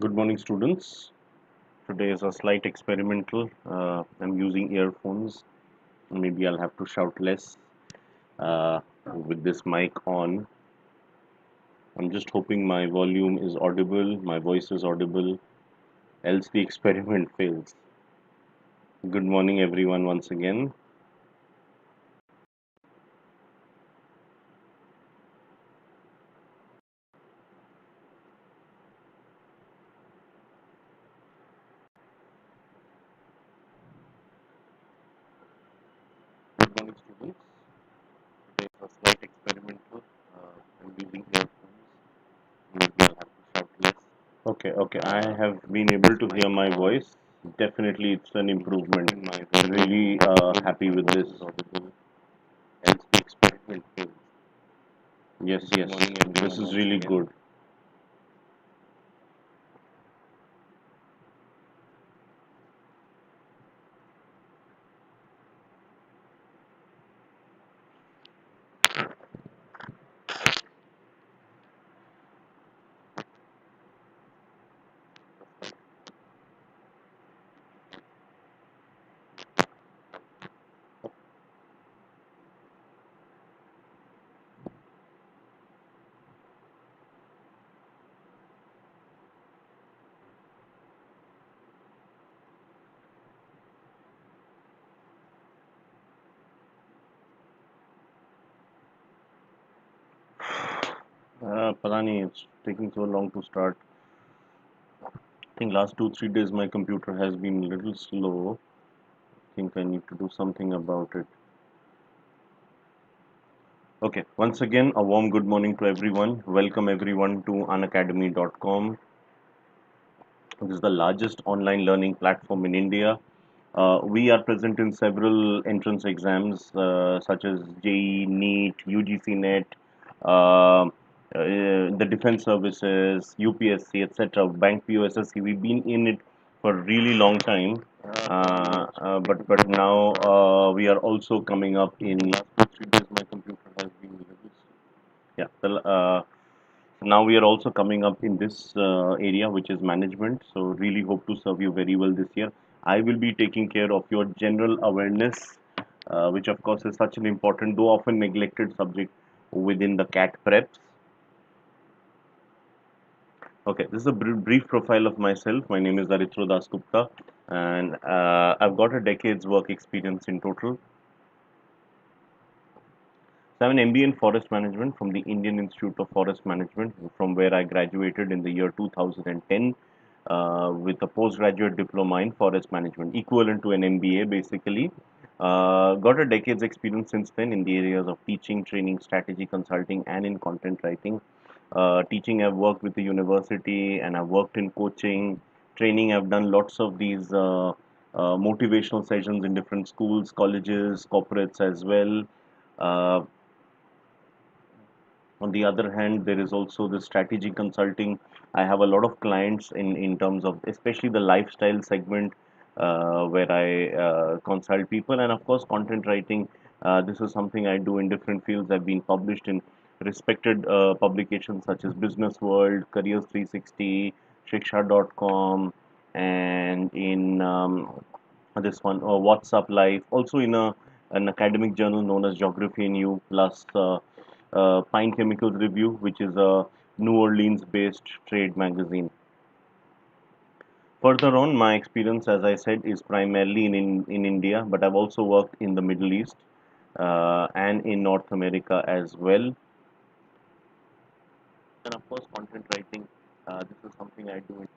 Good morning, students. Today is a slight experimental. I'm using earphones. Maybe I'll have to shout less with this mic on. I'm just hoping my volume is audible, my voice is audible, else the experiment fails. Good morning, everyone, once again. Good morning, students. Today is a slight experimental. I'm using earphones. Maybe I'll have to shout less. Okay. I have been able to hear my voice. Definitely, it's an improvement. Really happy with this. Else the experiment fails. Yes. This is really good. पता नहीं, it's taking so long to start. I think last 2-3 days my computer has been a little slow. I think I need to do something about it. Okay, once again, a warm good morning to everyone. Welcome everyone to unacademy.com. This is the largest online learning platform in India. We are present in several entrance exams such as JEE, NEET, UGC NET, the defense services, UPSC, etc., Bank POSSC. We've been in it for a really long time, but now we are also coming up in last 2-3 days. My computer has been a little slow. Yeah. So now we are also coming up in this area, which is management. So really hope to serve you very well this year. I will be taking care of your general awareness, which of course is such an important, though often neglected subject within the CAT preps. Okay, this is a brief profile of myself. My name is Aritro Dasgupta, and I've got a decade's work experience in total. So I have an MBA in Forest Management from the Indian Institute of Forest Management, from where I graduated in the year 2010 with a postgraduate diploma in Forest Management, equivalent to an MBA basically. Got a decade's experience since then in the areas of teaching, training, strategy, consulting, and in content writing. Teaching, I've worked with the university and I've worked in coaching. Training, I've done lots of these motivational sessions in different schools, colleges, corporates as well. Uh, on the other hand, there is also the strategy consulting. I have a lot of clients in terms of especially the lifestyle segment where I consult people, and of course, content writing. This is something I do in different fields. I've been published in respected publications such as Business World, Careers 360, Shiksha.com, and in this one, WhatsApp Live, also in an academic journal known as Geography in You, plus Pine Chemicals Review, which is a New Orleans based trade magazine. Further on, my experience, as I said, is primarily in India, but I've also worked in the Middle East and in North America as well. And of course, content writing. This is something I do.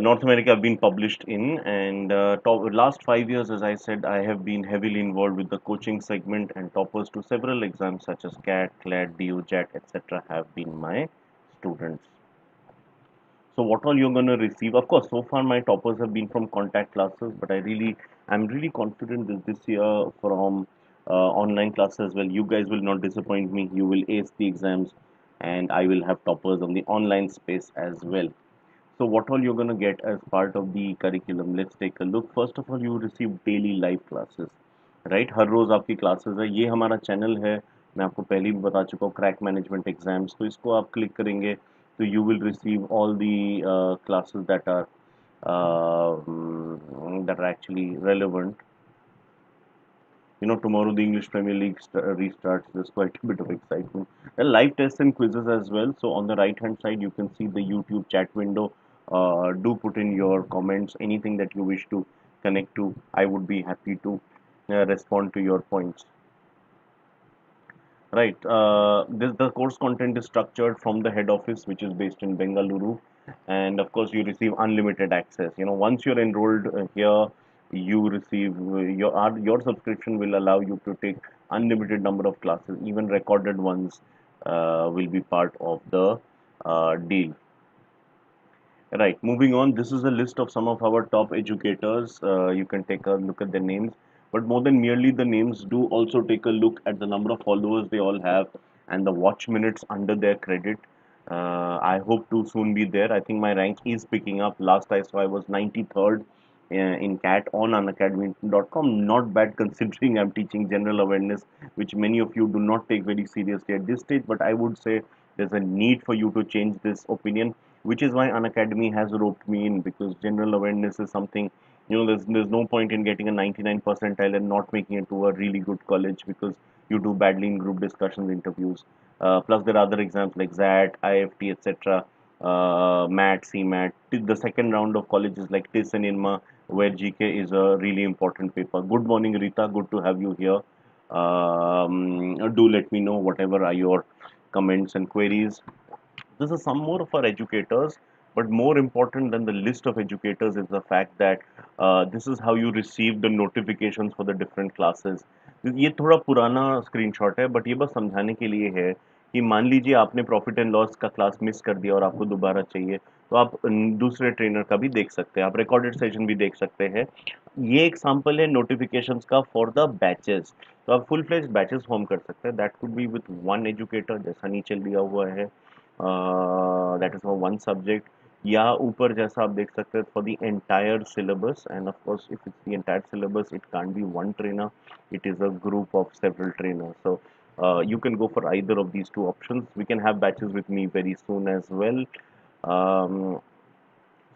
North America I've been published in, and last 5 years, as I said, I have been heavily involved with the coaching segment, and toppers to several exams such as CAT, CLAT, DU, JAT, etc. have been my students. So what all you're going to receive? Of course, so far my toppers have been from contact classes, but I'm really confident that this year from online classes as well, you guys will not disappoint me. You will ace the exams, and I will have toppers on the online space as well. So what all you're going to get as part of the curriculum? Let's take a look. First of all, you receive daily live classes, right? हर रोज आपकी classes है. ये हमारा channel है. मैं आपको पहले भी बता चुका हूँ क्रैक मैनेजमेंट एग्जाम्स. तो इसको आप क्लिक करेंगे So you will receive all the classes that are actually relevant. Tomorrow the English Premier League restarts. There's quite a bit of excitement. There are live tests and quizzes as well. So on the right hand side, you can see the YouTube chat window. Do put in your comments, anything that you wish to connect to. I would be happy to respond to your points. Right. The course content is structured from the head office, which is based in Bengaluru, and of course you receive unlimited access. Once you're enrolled here, you receive your subscription will allow you to take unlimited number of classes, even recorded ones will be part of the deal. Right, moving on. This is a list of some of our top educators. You can take a look at their names. But more than merely the names, do also take a look at the number of followers they all have and the watch minutes under their credit. I hope to soon be there. I think my rank is picking up. Last I saw, I was 93rd in CAT on unacademy.com. Not bad considering I'm teaching general awareness, which many of you do not take very seriously at this stage. But I would say there's a need for you to change this opinion, which is why Unacademy has roped me in, because general awareness is something, there's no point in getting a 99 percentile and not making it to a really good college because you do badly in group discussions interviews. Plus there are other exams like ZAT, IFT, etc., MAT, CMAT. The second round of colleges like TIS and INMA, where GK is a really important paper. Good morning, Rita, good to have you here. Do let me know whatever are your comments and queries. This is some more of our educators, but more important than the list of educators is the fact that this is how you receive the notifications for the different classes. ये थोड़ा पुराना screenshot है, but ये बस समझाने के लिए है कि मान लीजिए आपने प्रॉफिट एंड लॉस का क्लास मिस कर दिया और आपको दोबारा चाहिए, तो आप दूसरे ट्रेनर का भी देख सकते हैं, आप रिकॉर्डेड सेशन भी देख सकते हैं. ये एग्जांपल है नोटिफिकेशंस का फॉर द बैचेस. तो आप फुल फ्लेज बैचेस फॉर्म कर सकते हैं. That could be with one educator, जैसा नीचे दिया हुआ है. That is for one subject, या ऊपर जैसा आप देख सकते हैं for the entire syllabus. End of course if it's the entire syllabus it can't be one trainer, it is a group of several trainers. So you can go for either of these two options. We can have batches with me very soon as well. um,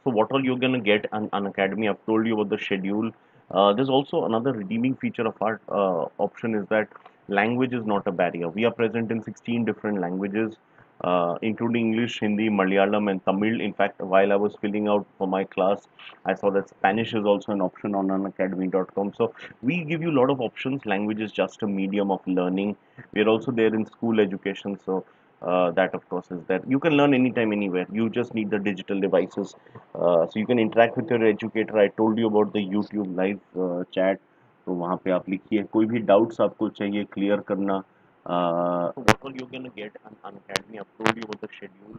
so what are you going to get on Academy? I've told you about the schedule. There's also another redeeming feature of our option is that language is not a barrier. We are present in 16 different languages, including English, Hindi, Malayalam, and Tamil. In fact, while I was filling out for my class, I saw that Spanish is also an option on unacademy.com. So we give you a lot of options. Language is just a medium of learning. We are also there in school education. So that of course is that you can learn anytime, anywhere. You just need the digital devices. So you can interact with your educator. I told you about the YouTube live chat. तो वहाँ पे आप लिखिए कोई भी doubts आपको चाहिए clear करना. What all you're gonna get on Academy? I've told you about the schedule.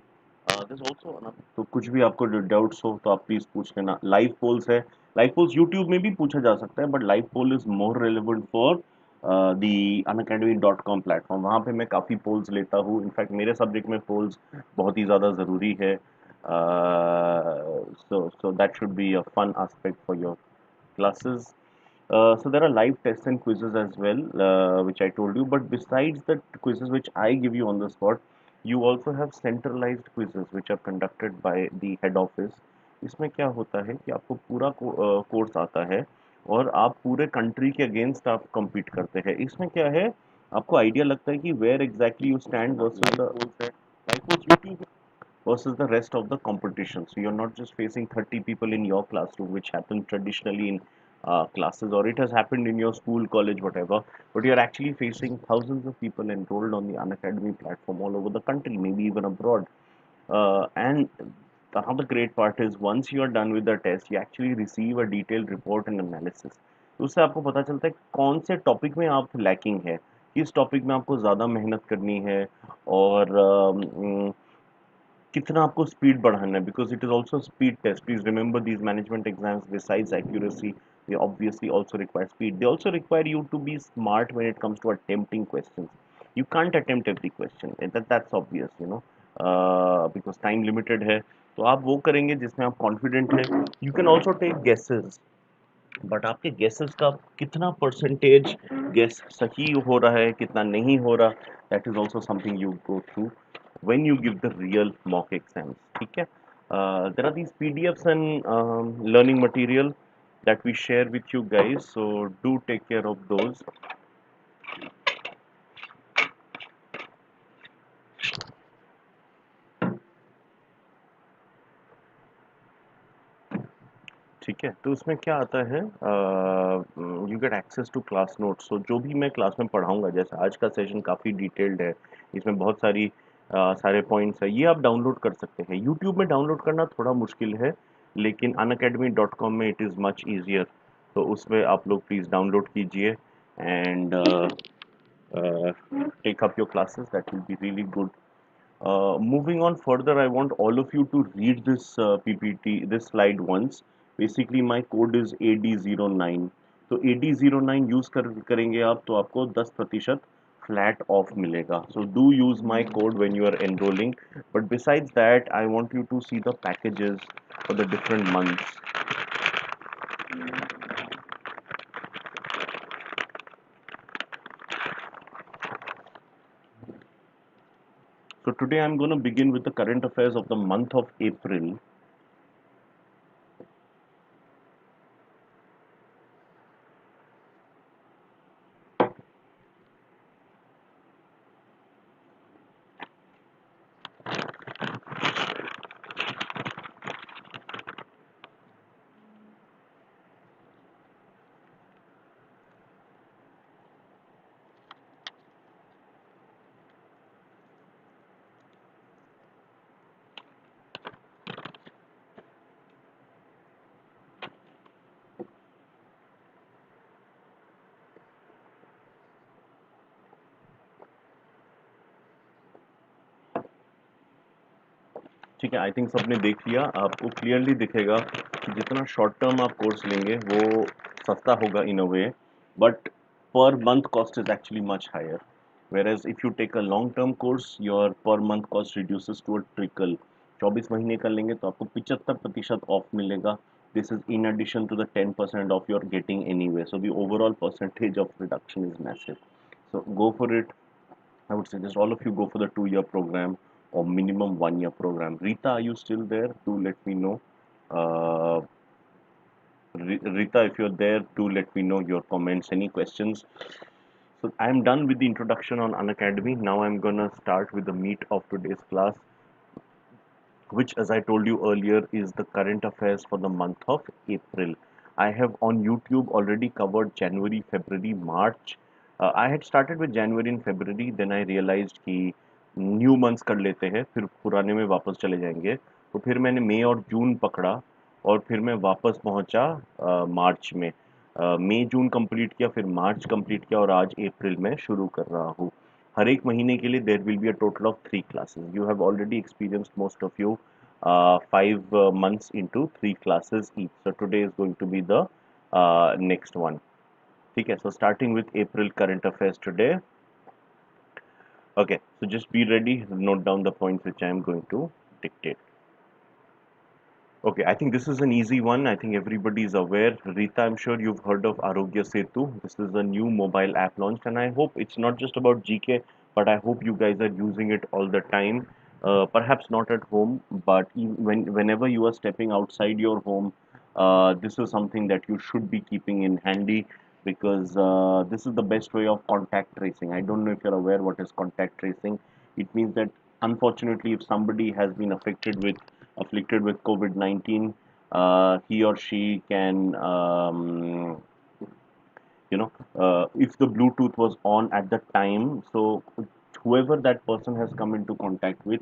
There's also another. तो कुछ भी आपको डाउट्स हो तो आप प्लीज पूछ लेना. लाइव पोल्स है. लाइव पोल्स यूट्यूब में भी पूछा जा सकता है, but live poll is more relevant for the unacademy.com platform. वहाँ पे मैं काफ़ी पोल्स लेता हूँ. इनफैक्ट मेरे सब्जेक्ट में पोल्स बहुत ही ज़्यादा ज़रूरी है. So that should be a fun aspect for your classes. So there are live tests and quizzes as well, which I told you. But besides the quizzes which I give you on the spot, you also have centralized quizzes which are conducted by the head office. इसमें क्या होता है कि आपको पूरा course आता है और आप पूरे कंट्री के अगेंस्ट आप compete करते हैं. इसमें क्या है, आपको आइडिया लगता है कि where exactly you stand versus the like YouTube versus the rest of the competition. So you're not just facing 30 people in your classroom, which happens traditionally in classes, or it has happened in your school, college, whatever, but you're actually facing thousands of people enrolled on the Unacademy platform all over the country, maybe even abroad. And the other great part is once you are done with the test, you actually receive a detailed report and analysis. तो उससे आपको पता चलता है कौन से topic में आप लैकिंग है, किस टॉपिक में आपको ज़्यादा मेहनत करनी है, और कितना आपको स्पीड बढ़ाना है, because it is also speed test. Please remember these management exams besides accuracy, they obviously also require speed. They also require you to be smart when it comes to attempting questions. You can't attempt every question, that's obvious, because time limited है. तो आप वो करेंगे जिसमें आप confident हैं. You can also take guesses, but आपके guesses का कितना परसेंटेज गेस सही हो रहा है, कितना नहीं हो रहा, that is also something you go through. when you give the real mock exams. Okay? There are these PDFs and learning material that we share with you guys, so do take care of those. ठीक है, तो उसमें क्या आता है, you get access to class notes. So जो भी मैं क्लास में पढ़ाऊंगा, जैसे आज का सेशन काफ़ी डिटेल्ड है, इसमें बहुत सारी सारे पॉइंट्स है, ये आप डाउनलोड कर सकते हैं। यूट्यूब में डाउनलोड करना थोड़ा मुश्किल है, लेकिन unacademy.com में इट इज़ मच ईजियर। तो उसमें आप लोग प्लीज़ डाउनलोड कीजिए and take up your classes. That will be really good. Moving on further, I want all of you to read this PPT, this slide once. Basically, my code is AD09. तो AD09 use करेंगे आप, तो आपको 10% flat of मिलेगा. So do use my code when you are enrolling. But besides that, I want you to see the packages for the different months. So today I'm going to begin with the current affairs of the month of April. ठीक है, I think सबने देख लिया। आपको clearly दिखेगा कि जितना short term आप कोर्स लेंगे वो सस्ता होगा in a way, but per month cost is actually much higher, whereas if you take a long term course your per month cost reduces to a trickle. 24 महीने का लेंगे तो आपको 75% ऑफ मिलेगा। This is in addition to the 10% off you're getting anyway, so the overall percentage of reduction is massive. So go for it. I would suggest all of you go for the 2 year program or minimum 1 year program. Rita, are you still there? Do let me know. Uh, Rita, if you're there, do let me know your comments, any questions. So I'm done with the introduction on Unacademy. Now I'm gonna start with the meat of today's class, which, as I told you earlier, is the current affairs for the month of April. I have on YouTube already covered January, February, March. I had started with January and February, then I realized कि new months कर लेते हैं, फिर पुराने में वापस चले जाएंगे। तो फिर मैंने मई और जून पकड़ा और फिर मैं वापस पहुंचा मार्च में। मई जून कंप्लीट किया, फिर मार्च कंप्लीट किया और आज अप्रैल में शुरू कर रहा हूँ। हर एक महीने के लिए there will be a total of 3 classes. You have already experienced most of you 5 months into 3 classes each. So today is going to be the next one. Okay, so starting with April current affairs today. Okay, so just be ready, note down the points which I am going to dictate. Okay, I think this is an easy one. I think everybody is aware. Rita, I'm sure you've heard of Arogya Setu. This is a new mobile app launched, and I hope it's not just about GK, but I hope you guys are using it all the time. Perhaps not at home, but whenever you are stepping outside your home, this is something that you should be keeping in handy, because this is the best way of contact tracing. I don't know if you're aware what is contact tracing. It means that unfortunately, if somebody has been afflicted with COVID-19, he or she can, if the Bluetooth was on at the time, so whoever that person has come into contact with,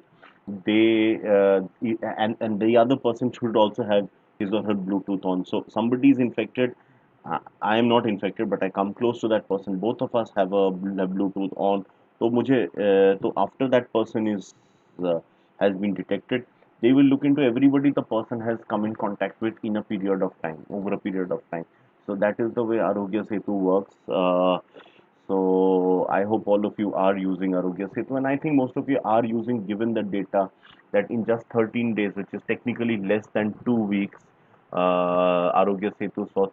and the other person should also have his or her Bluetooth on. So somebody is infected. I am not infected, but I come close to that person. Both of us have a Bluetooth on. So so after that person has been detected, they will look into everybody the person has come in contact with in a period of time, over a period of time. So that is the way Arogya Setu works. So I hope all of you are using Arogya Setu, and I think most of you are using, given the data that in just 13 days, which is technically less than 2 weeks, Arogya Setu saw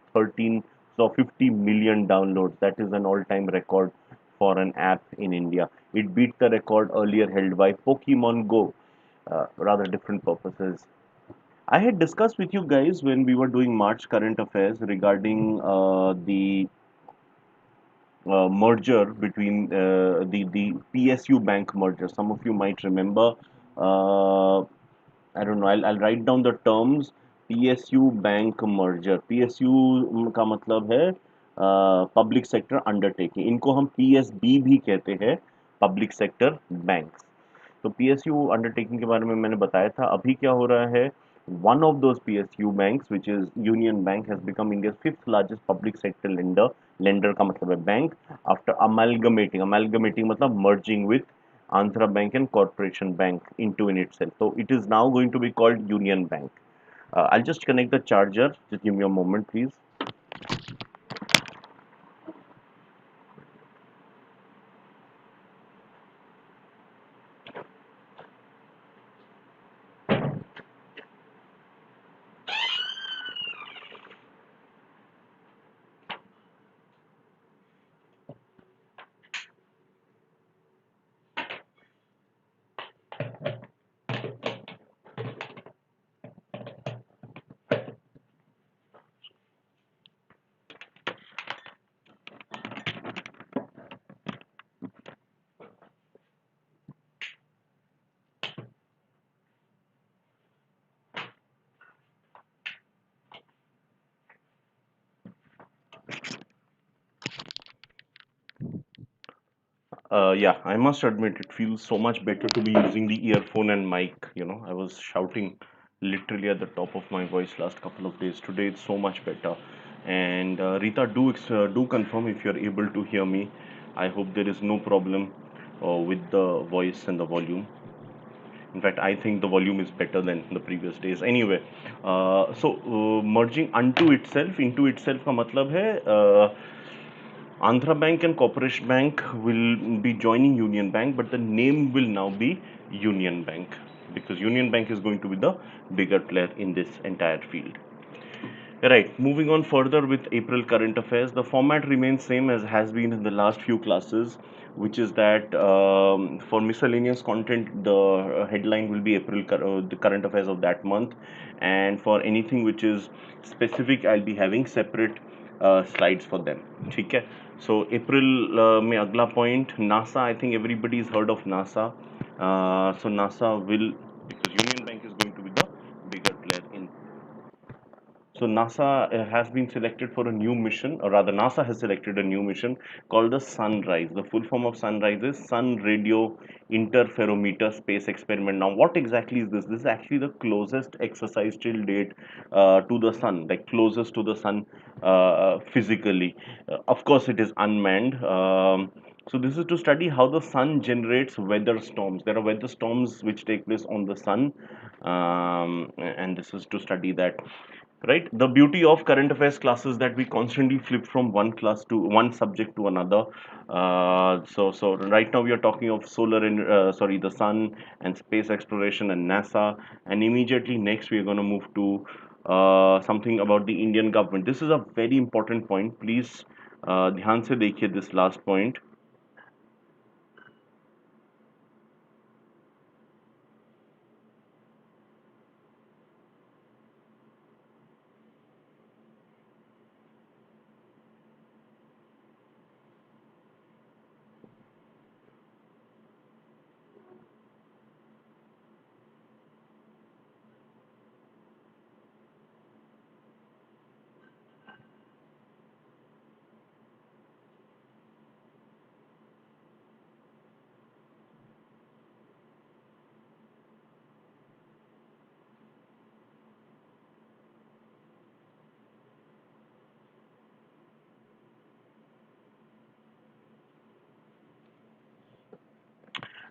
50 million downloads. That is an all-time record for an app in India. It beat the record earlier held by Pokemon Go. Rather different purposes. I had discussed with you guys when we were doing March current affairs regarding the merger between the PSU bank merger. Some of you might remember. Uh, I don't know. I'll write down the terms. PSU bank merger. PSU का मतलब है public sector undertaking. इनको हम PSB भी कहते हैं, public sector banks. तो PSU undertaking के बारे में मैंने बताया था. अभी क्या हो रहा है, one of those PSU banks which is union bank has become India fifth largest public sector lender. Lender का मतलब है बैंक. आफ्टर अमेलगमेटिंग, अमेलगमेटिंग मतलब merging with Andhra Bank and Corporation Bank into in itself. So it is now going to be called Union Bank. I'll just connect the charger. Just give me a moment, please. Yeah, I must admit it feels so much better to be using the earphone and mic. I was shouting literally at the top of my voice last couple of days. Today it's so much better. And Rita, do confirm if you're able to hear me. I hope there is no problem with the voice and the volume. In fact, I think the volume is better than the previous days. Anyway, merging unto itself, into itself का मतलब है Andhra Bank and Corporation Bank will be joining Union Bank, but the name will now be Union Bank because Union Bank is going to be the bigger player in this entire field. Right, moving on further with April current affairs, the format remains same as has been in the last few classes, which is that for miscellaneous content, the headline will be the current affairs of that month, and for anything which is specific, I'll be having separate slides for them. ठीक है? So April में अगला point NASA. I think everybody's heard of NASA. So NASA will, because Union Bank is going to be the bigger player in. So NASA has been selected for a new mission, or rather, NASA has selected a new mission called the Sunrise. The full form of Sunrise is Sun Radio Interferometer Space Experiment. Now, what exactly is this? This is actually the closest exercise till date to the Sun, like closest to the Sun physically. Of course, it is unmanned. So this is to study how the sun generates weather storms. There are weather storms which take place on the sun, and this is to study that. Right, the beauty of current affairs classes that we constantly flip from one class to one subject to another. So right now we are talking of the sun and space exploration and NASA, and immediately next we are going to move to something about the Indian government. This is a very important point. Please ध्यान से देखिए this last point.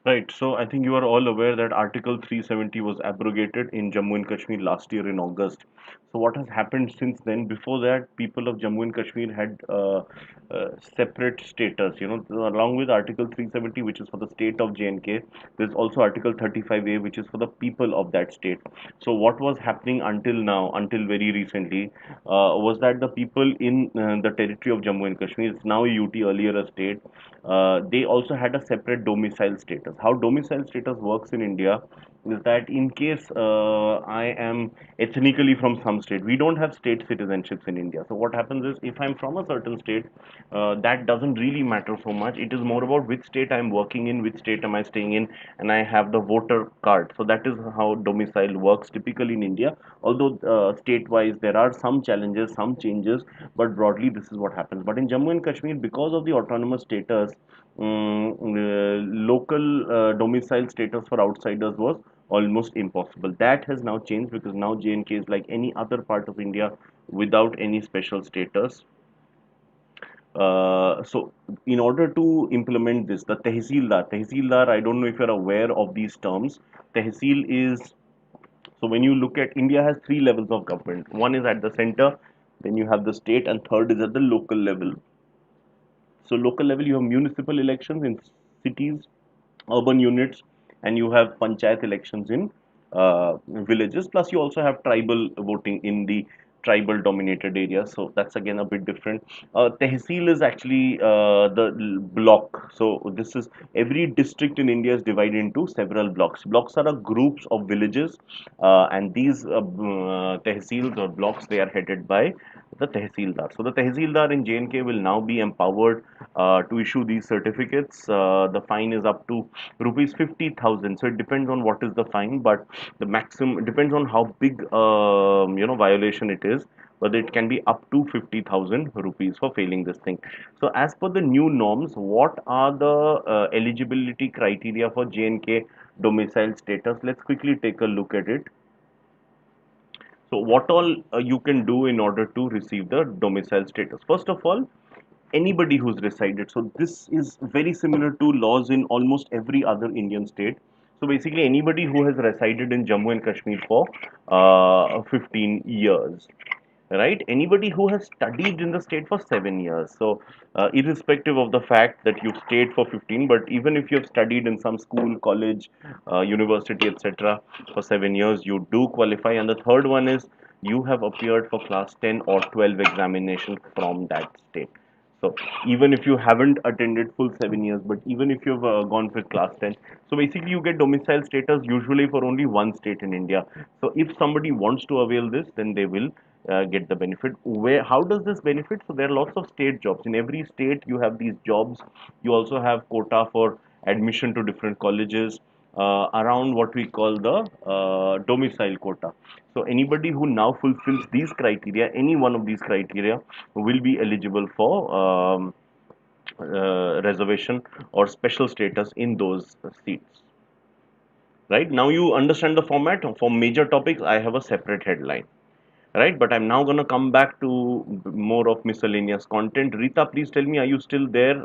Right. So I think you are all aware that Article 370 was abrogated in Jammu and Kashmir last year in August. So what has happened since then? Before that, people of Jammu and Kashmir had separate status. Along with Article 370, which is for the state of J&K, there's also Article 35A, which is for the people of that state. So what was happening until now, until very recently, was that the people in the territory of Jammu and Kashmir, it's now a UT, earlier a state, they also had a separate domicile status. How domicile status works in India is that in case I am ethnically from some state, we don't have state citizenships in India. So what happens is, if I'm from a certain state, that doesn't really matter so much. It is more about which state I'm working in, which state am I staying in, and I have the voter card. So that is how domicile works typically in India. Although state-wise there are some challenges, some changes, but broadly this is what happens. But in Jammu and Kashmir, because of the autonomous status, local domicile status for outsiders was almost impossible. That has now changed, because now J&K is like any other part of India without any special status. So in order to implement this, the tehsildar, I don't know if you're aware of these terms. Tehsil is, so when you look at, India has three levels of government. One is at the center, then you have the state, and third is at the local level. So local level, you have municipal elections in cities, urban units, and you have panchayat elections in villages. Plus, you also have tribal voting in the tribal dominated areas. So that's again a bit different. Tehsil is actually the block. So this is, every district in India is divided into several blocks. Blocks are a groups of villages, and these tehsils or blocks, they are headed by the tehsildar. So the tehsildar in J&K will now be empowered to issue these certificates. The fine is up to rupees 50,000. So it depends on what is the fine, but the maximum, it depends on how big violation it is. But it can be up to 50,000 rupees for failing this thing. So as per the new norms, what are the eligibility criteria for J&K domicile status? Let's quickly take a look at it. So what all you can do in order to receive the domicile status? First of all, anybody who's resided. So this is very similar to laws in almost every other Indian state. So basically, anybody who has resided in Jammu and Kashmir for 15 years, right? Anybody who has studied in the state for 7 years. So irrespective of the fact that you've stayed for 15, but even if you've studied in some school, college, university, etc., for 7 years, you do qualify. And the third one is, you have appeared for class 10 or 12 examination from that state. So even if you haven't attended full 7 years, but even if you've gone for class 10, so basically you get domicile status usually for only one state in India. So if somebody wants to avail this, then they will get the benefit. Where, how does this benefit? So there are lots of state jobs. In every state you have these jobs. You also have quota for admission to different colleges, around what we call the domicile quota. So anybody who now fulfills these criteria, any one of these criteria, will be eligible for reservation or special status in those seats. Right, now you understand the format. For major topics, I have a separate headline. Right, but I'm now going to come back to more of miscellaneous content. Rita, please tell me, are you still there?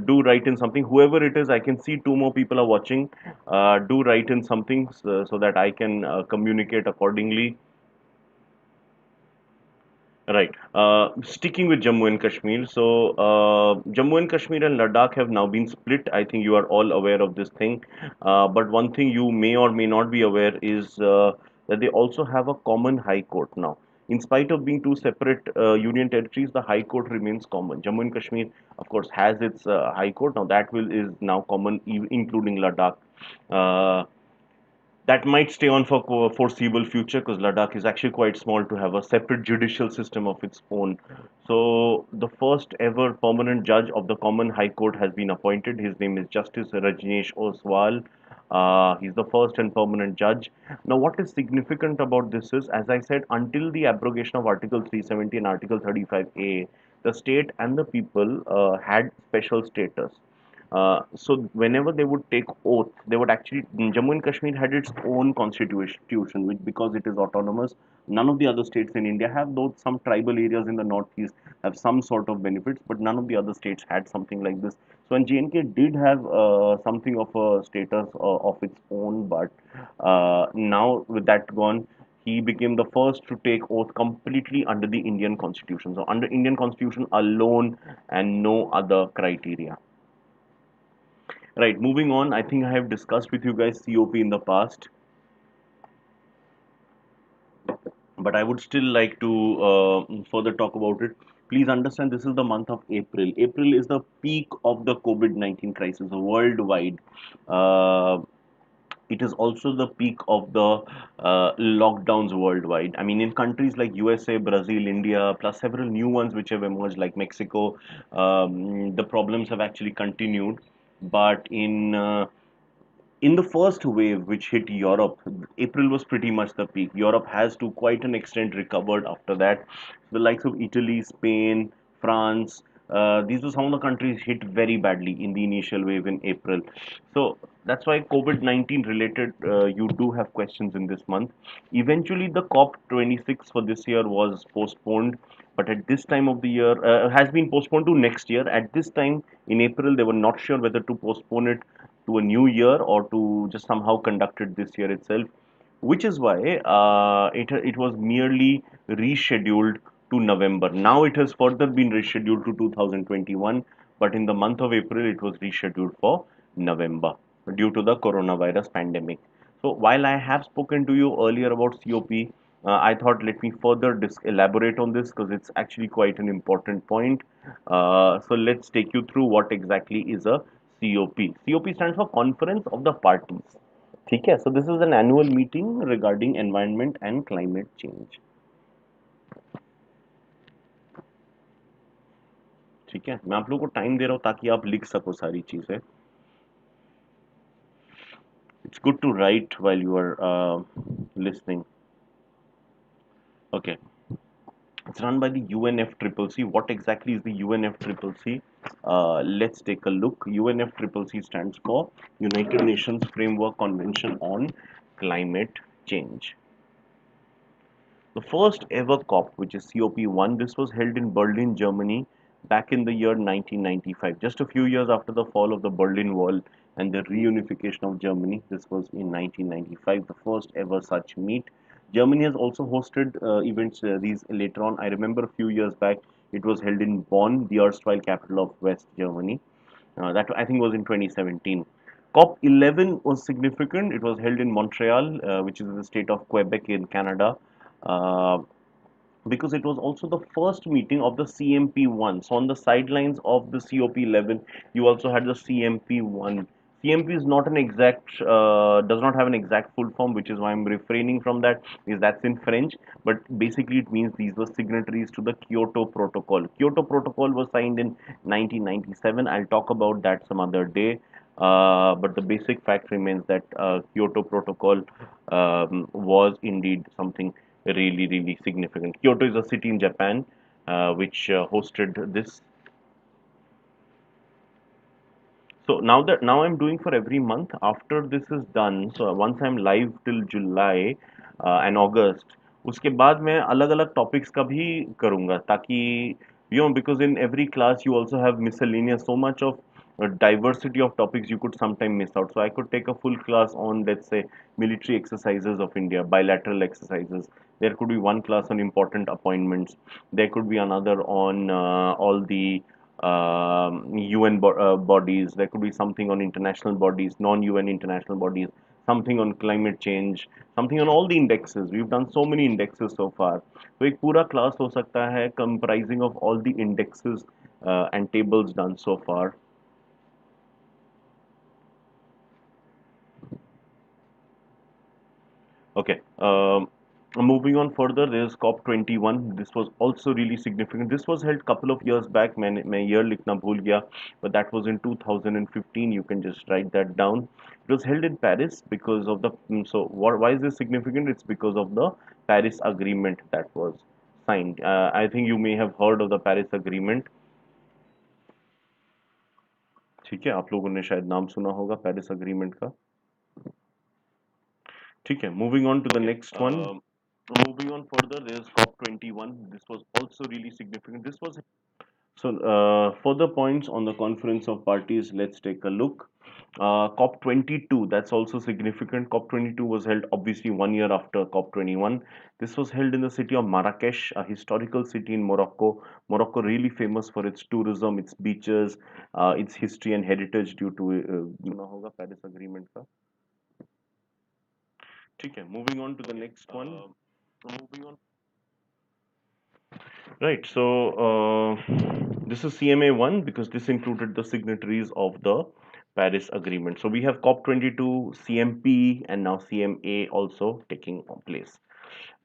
Do write in something. Whoever it is, I can see two more people are watching. Do write in something, so that I can communicate accordingly. Right. Sticking with Jammu and Kashmir. So, Jammu and Kashmir and Ladakh have now been split. I think you are all aware of this thing. But one thing you may or may not be aware is that they also have a common high court now. In spite of being two separate union territories, the high court remains common. Jammu and Kashmir, of course, has its high court. Now that will is now common, including Ladakh. Uh, that might stay on for foreseeable future, because Ladakh is actually quite small to have a separate judicial system of its own. So the first ever permanent judge of the Common High Court has been appointed. His name is Justice Rajneesh Oswal. He's the first and permanent judge. Now, what is significant about this is, as I said, until the abrogation of Article 370 and Article 35A, the state and the people had special status. So whenever they would take oath, they would actually, Jammu and Kashmir had its own constitution, which, because it is autonomous, none of the other states in India have. Though some tribal areas in the northeast have some sort of benefits, but none of the other states had something like this. So, and J&K did have something of a status of its own, but now with that gone, He became the first to take oath completely under the Indian Constitution. So under Indian Constitution alone and no other criteria. Right, moving on, I think I have discussed with you guys COP in the past, but I would still like to further talk about it. Please understand this is the month of April. April is the peak of the COVID-19 crisis worldwide. Uh, it is also the peak of the lockdowns worldwide. I mean, in countries like USA, Brazil, India, plus several new ones which have emerged like Mexico, the problems have actually continued. But in the first wave which hit Europe, April was pretty much the peak. Europe has to quite an extent recovered after that. The likes of Italy, Spain, France, these were some of the countries hit very badly in the initial wave in April. So that's why COVID-19 related, you do have questions in this month. Eventually, the COP26 for this year was postponed, but at this time of the year, has been postponed to next year. At this time in April, they were not sure whether to postpone it to a new year or to just somehow conduct it this year itself, which is why it was merely rescheduled to November. Now it has further been rescheduled to 2021, but in the month of April it was rescheduled for November due to the coronavirus pandemic. So while I have spoken to you earlier about COP, I thought let me further elaborate on this because it's actually quite an important point. So let's take you through what exactly is a COP. COP stands for Conference of the Parties. ठीक है, so this is an annual meeting regarding environment and climate change. ठीक है, मैं आप लोगों को time दे रहा हूँ ताकि आप लिख सको सारी चीजें. It's good to write while you are listening. Okay, it's run by the UNFCCC. What exactly is the UNFCCC? Let's take a look. UNFCCC stands for United Nations Framework Convention on Climate Change. The first ever COP, which is COP1, this was held in Berlin, Germany back in the year 1995, just a few years after the fall of the Berlin Wall and the reunification of Germany. This was in 1995, the first ever such meet. Germany has also hosted events these later on. I remember a few years back, it was held in Bonn, the erstwhile capital of West Germany. That I think was in 2017. COP11 was significant. It was held in Montreal, which is in the state of Quebec in Canada, uh, because it was also the first meeting of the CMP1. So on the sidelines of the COP11, you also had the CMP1. CMP is not an exact, does not have an exact full form, which is why I'm refraining from that, because that's in French. But basically, it means these were signatories to the Kyoto Protocol. Kyoto Protocol was signed in 1997. I'll talk about that some other day. But the basic fact remains that Kyoto Protocol was indeed something really significant. Kyoto is a city in Japan which hosted this. So now I'm doing for every month. After this is done, so once I'm live till July and August, उसके बाद मैं अलग-अलग topics का भी करूँगा ताकि because in every class you also have miscellaneous so much of diversity of topics you could sometime miss out. So I could take a full class on, let's say, military exercises of India, bilateral exercises. There could be one class on important appointments. There could be another on all the UN bodies. There could be something on international bodies, non-UN international bodies, something on climate change, something on all the indexes. We've done so many indexes so far. So एक पूरा class हो सकता है comprising of all the indexes and tables done so far. Okay. Moving on further, there's COP21. This was also really significant. This was held couple of years back. मैं year लिखना भूल गया, but that was in 2015. You can just write that down. It was held in Paris because of the. Why is this significant? It's because of the Paris Agreement that was signed. I think you may have heard of the Paris Agreement. ठीक है, आप लोगों ने शायद नाम सुना होगा Paris agreement का. ठीक है, moving on to the next one. Moving on further, there's COP21. This was also really significant. This was So, further points on the Conference of Parties, let's take a look. COP22, that's also significant. COP22 was held obviously 1 year after COP21. This was held in the city of Marrakesh, a historical city in Morocco. Morocco really famous for its tourism, its beaches, its history and heritage due to होगा Paris Agreement का. ठीक है, moving on to the next one. Moving on. Right. So this is CMA 1 because this included the signatories of the Paris Agreement. So we have COP22, CMP, and now CMA also taking place.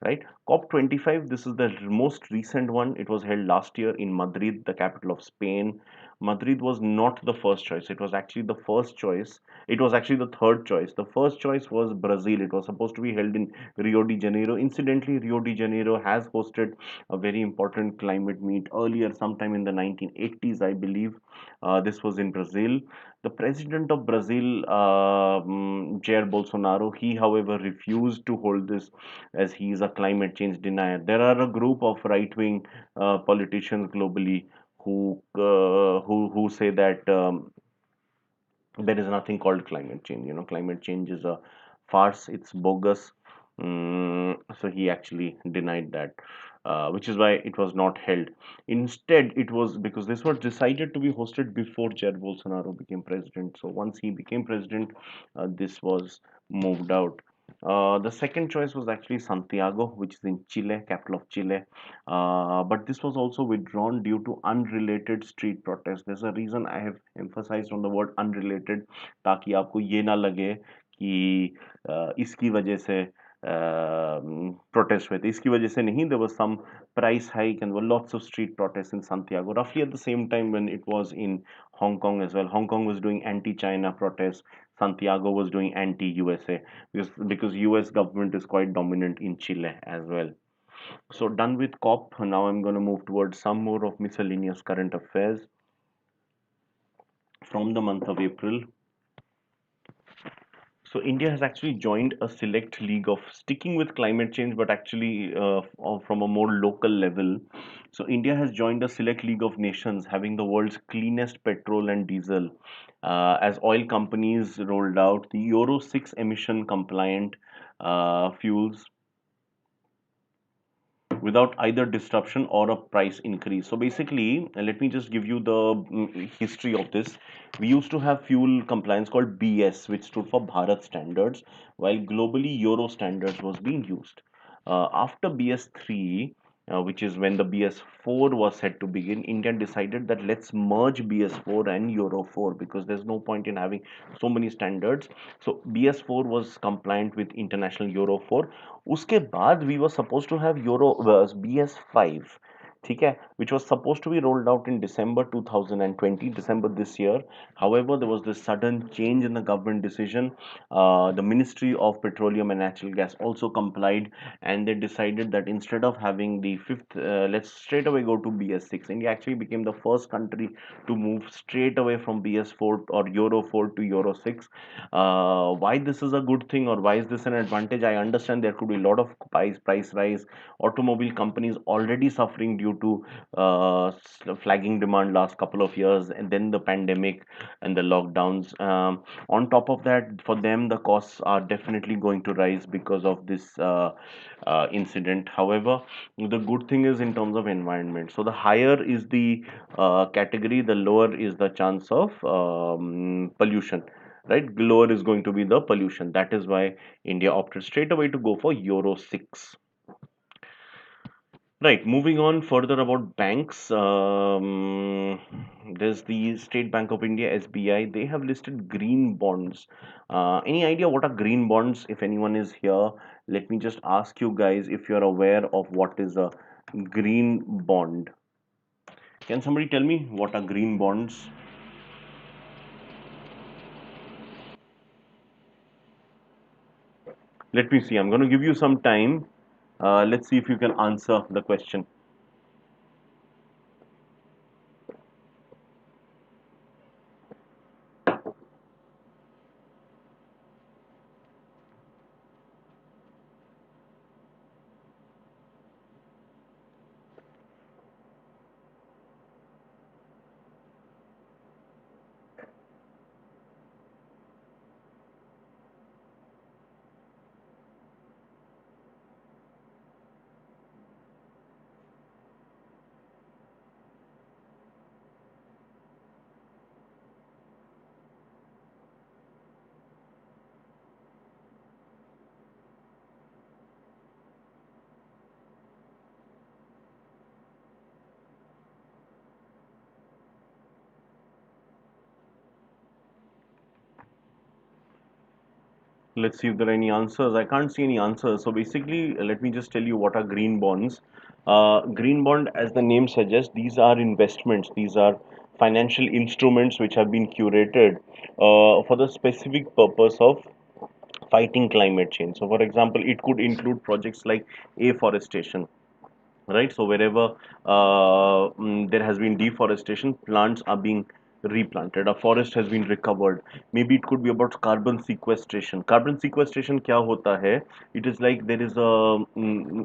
Right. COP25. This is the most recent one. It was held last year in Madrid, the capital of Spain. Madrid was not the first choice. It was actually the first choice. It was actually the third choice. The first choice was Brazil. It was supposed to be held in Rio de Janeiro. Incidentally, Rio de Janeiro has hosted a very important climate meet earlier, sometime in the 1980s, I believe. This was in Brazil. The president of Brazil, Jair Bolsonaro, he, however, refused to hold this as he is a climate change denier. There are a group of right-wing politicians globally who say that there is nothing called climate change. Climate change is a farce. It's bogus. So he actually denied that, which is why it was not held. Instead, it was because this was decided to be hosted before Jair Bolsonaro became president. So once he became president, this was moved out. The second choice was actually Santiago, which is in Chile, capital of Chile. But this was also withdrawn due to unrelated street protests. There's a reason I have emphasized on the word unrelated, ताकि आपको ये ना लगे कि इसकी वजह से protest हुए थे. इसकी वजह से नहीं. There was some price hike and there were lots of street protests in Santiago. Roughly at the same time when it was in Hong Kong as well. Hong Kong was doing anti-China protests. Santiago was doing anti-USA because US government is quite dominant in Chile as well. So done with COP. Now I'm going to move towards some more of miscellaneous current affairs from the month of April. So India has actually joined a select league of sticking with climate change, but actually from a more local level. So India has joined a select league of nations having the world's cleanest petrol and diesel, as oil companies rolled out the Euro 6 emission compliant fuels without either disruption or a price increase. So basically, let me just give you the history of this. We used to have fuel compliance called BS, which stood for Bharat standards, while globally Euro standards was being used. After BS3, which is when the BS4 was set to begin, India decided that let's merge BS4 and Euro 4 because there's no point in having so many standards. So BS4 was compliant with international Euro 4. उसके बाद we were supposed to have Euro BS5, ठीक है, which was supposed to be rolled out in December 2020, December this year. However, there was this sudden change in the government decision. The Ministry of Petroleum and Natural Gas also complied, and they decided that instead of having the fifth, let's straight away go to BS6. India actually became the first country to move straight away from BS4 or Euro 4 to Euro 6. Why this is a good thing or why is this an advantage? I understand there could be a lot of price rise. Automobile companies already suffering due to flagging demand last couple of years, and then the pandemic and the lockdowns. On top of that, for them the costs are definitely going to rise because of this incident. However, the good thing is in terms of environment. So the higher is the category, the lower is the chance of pollution. Right, lower is going to be the pollution. That is why India opted straight away to go for Euro 6. Right, moving on further about banks. There's the State Bank of India, SBI. They have listed green bonds. Any idea what are green bonds? If anyone is here, let me just ask you guys if you're aware of what is a green bond. Can somebody tell me what are green bonds? Let me see. I'm going to give you some time. Let's see if you can answer the question. Let's see if there are any answers. I can't see any answers. So basically, let me just tell you what are green bonds. Green bond, as the name suggests, these are investments. These are financial instruments which have been curated for the specific purpose of fighting climate change. So, for example, it could include projects like afforestation, right? So wherever there has been deforestation, plants are being replanted, a forest has been recovered. Maybe it could be about carbon sequestration. Carbon sequestration kya hota hai? It is like there is a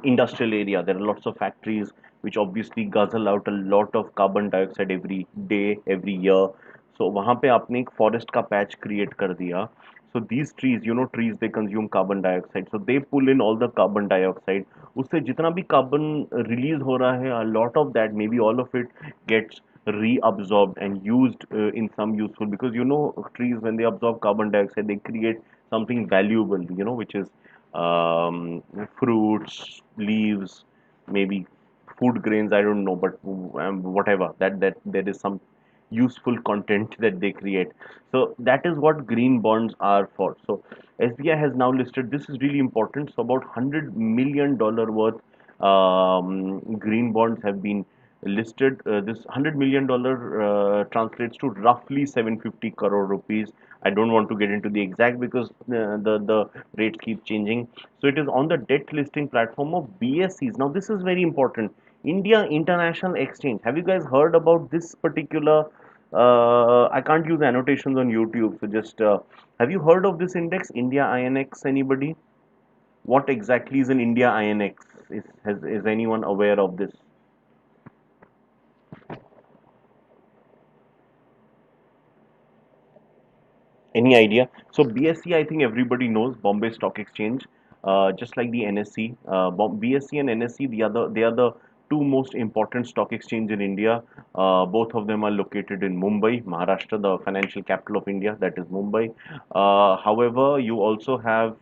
industrial area, there are lots of factories which obviously guzzle out a lot of carbon dioxide every day, every year. So वहां पे आपने एक forest का patch create कर दिया. So these trees, trees, they consume carbon dioxide. So they pull in all the carbon dioxide. उससे जितना भी कार्बन रिलीज हो रहा है, a lot of that, maybe all of it, gets reabsorbed and used in some useful, because trees, when they absorb carbon dioxide, they create something valuable, which is fruits, leaves, maybe food grains, I don't know, but whatever, that there is some useful content that they create. So that is what green bonds are for. So SBI has now listed, this is really important. So about $100 million worth green bonds have been listed. This $100 million translates to roughly 750 crore rupees. I don't want to get into the exact, because the rates keep changing. So it is on the debt listing platform of BSEs. Now this is very important. India International Exchange. Have you guys heard about this particular? I can't use annotations on YouTube, so just have you heard of this index, India INX? Anybody? What exactly is an India INX? Is anyone aware of this? Any idea? So BSE, I think everybody knows, Bombay Stock Exchange, just like the NSE. BSE and NSE, they are the two most important stock exchange in India. Both of them are located in Mumbai, Maharashtra, the financial capital of India. That is Mumbai. However, you also have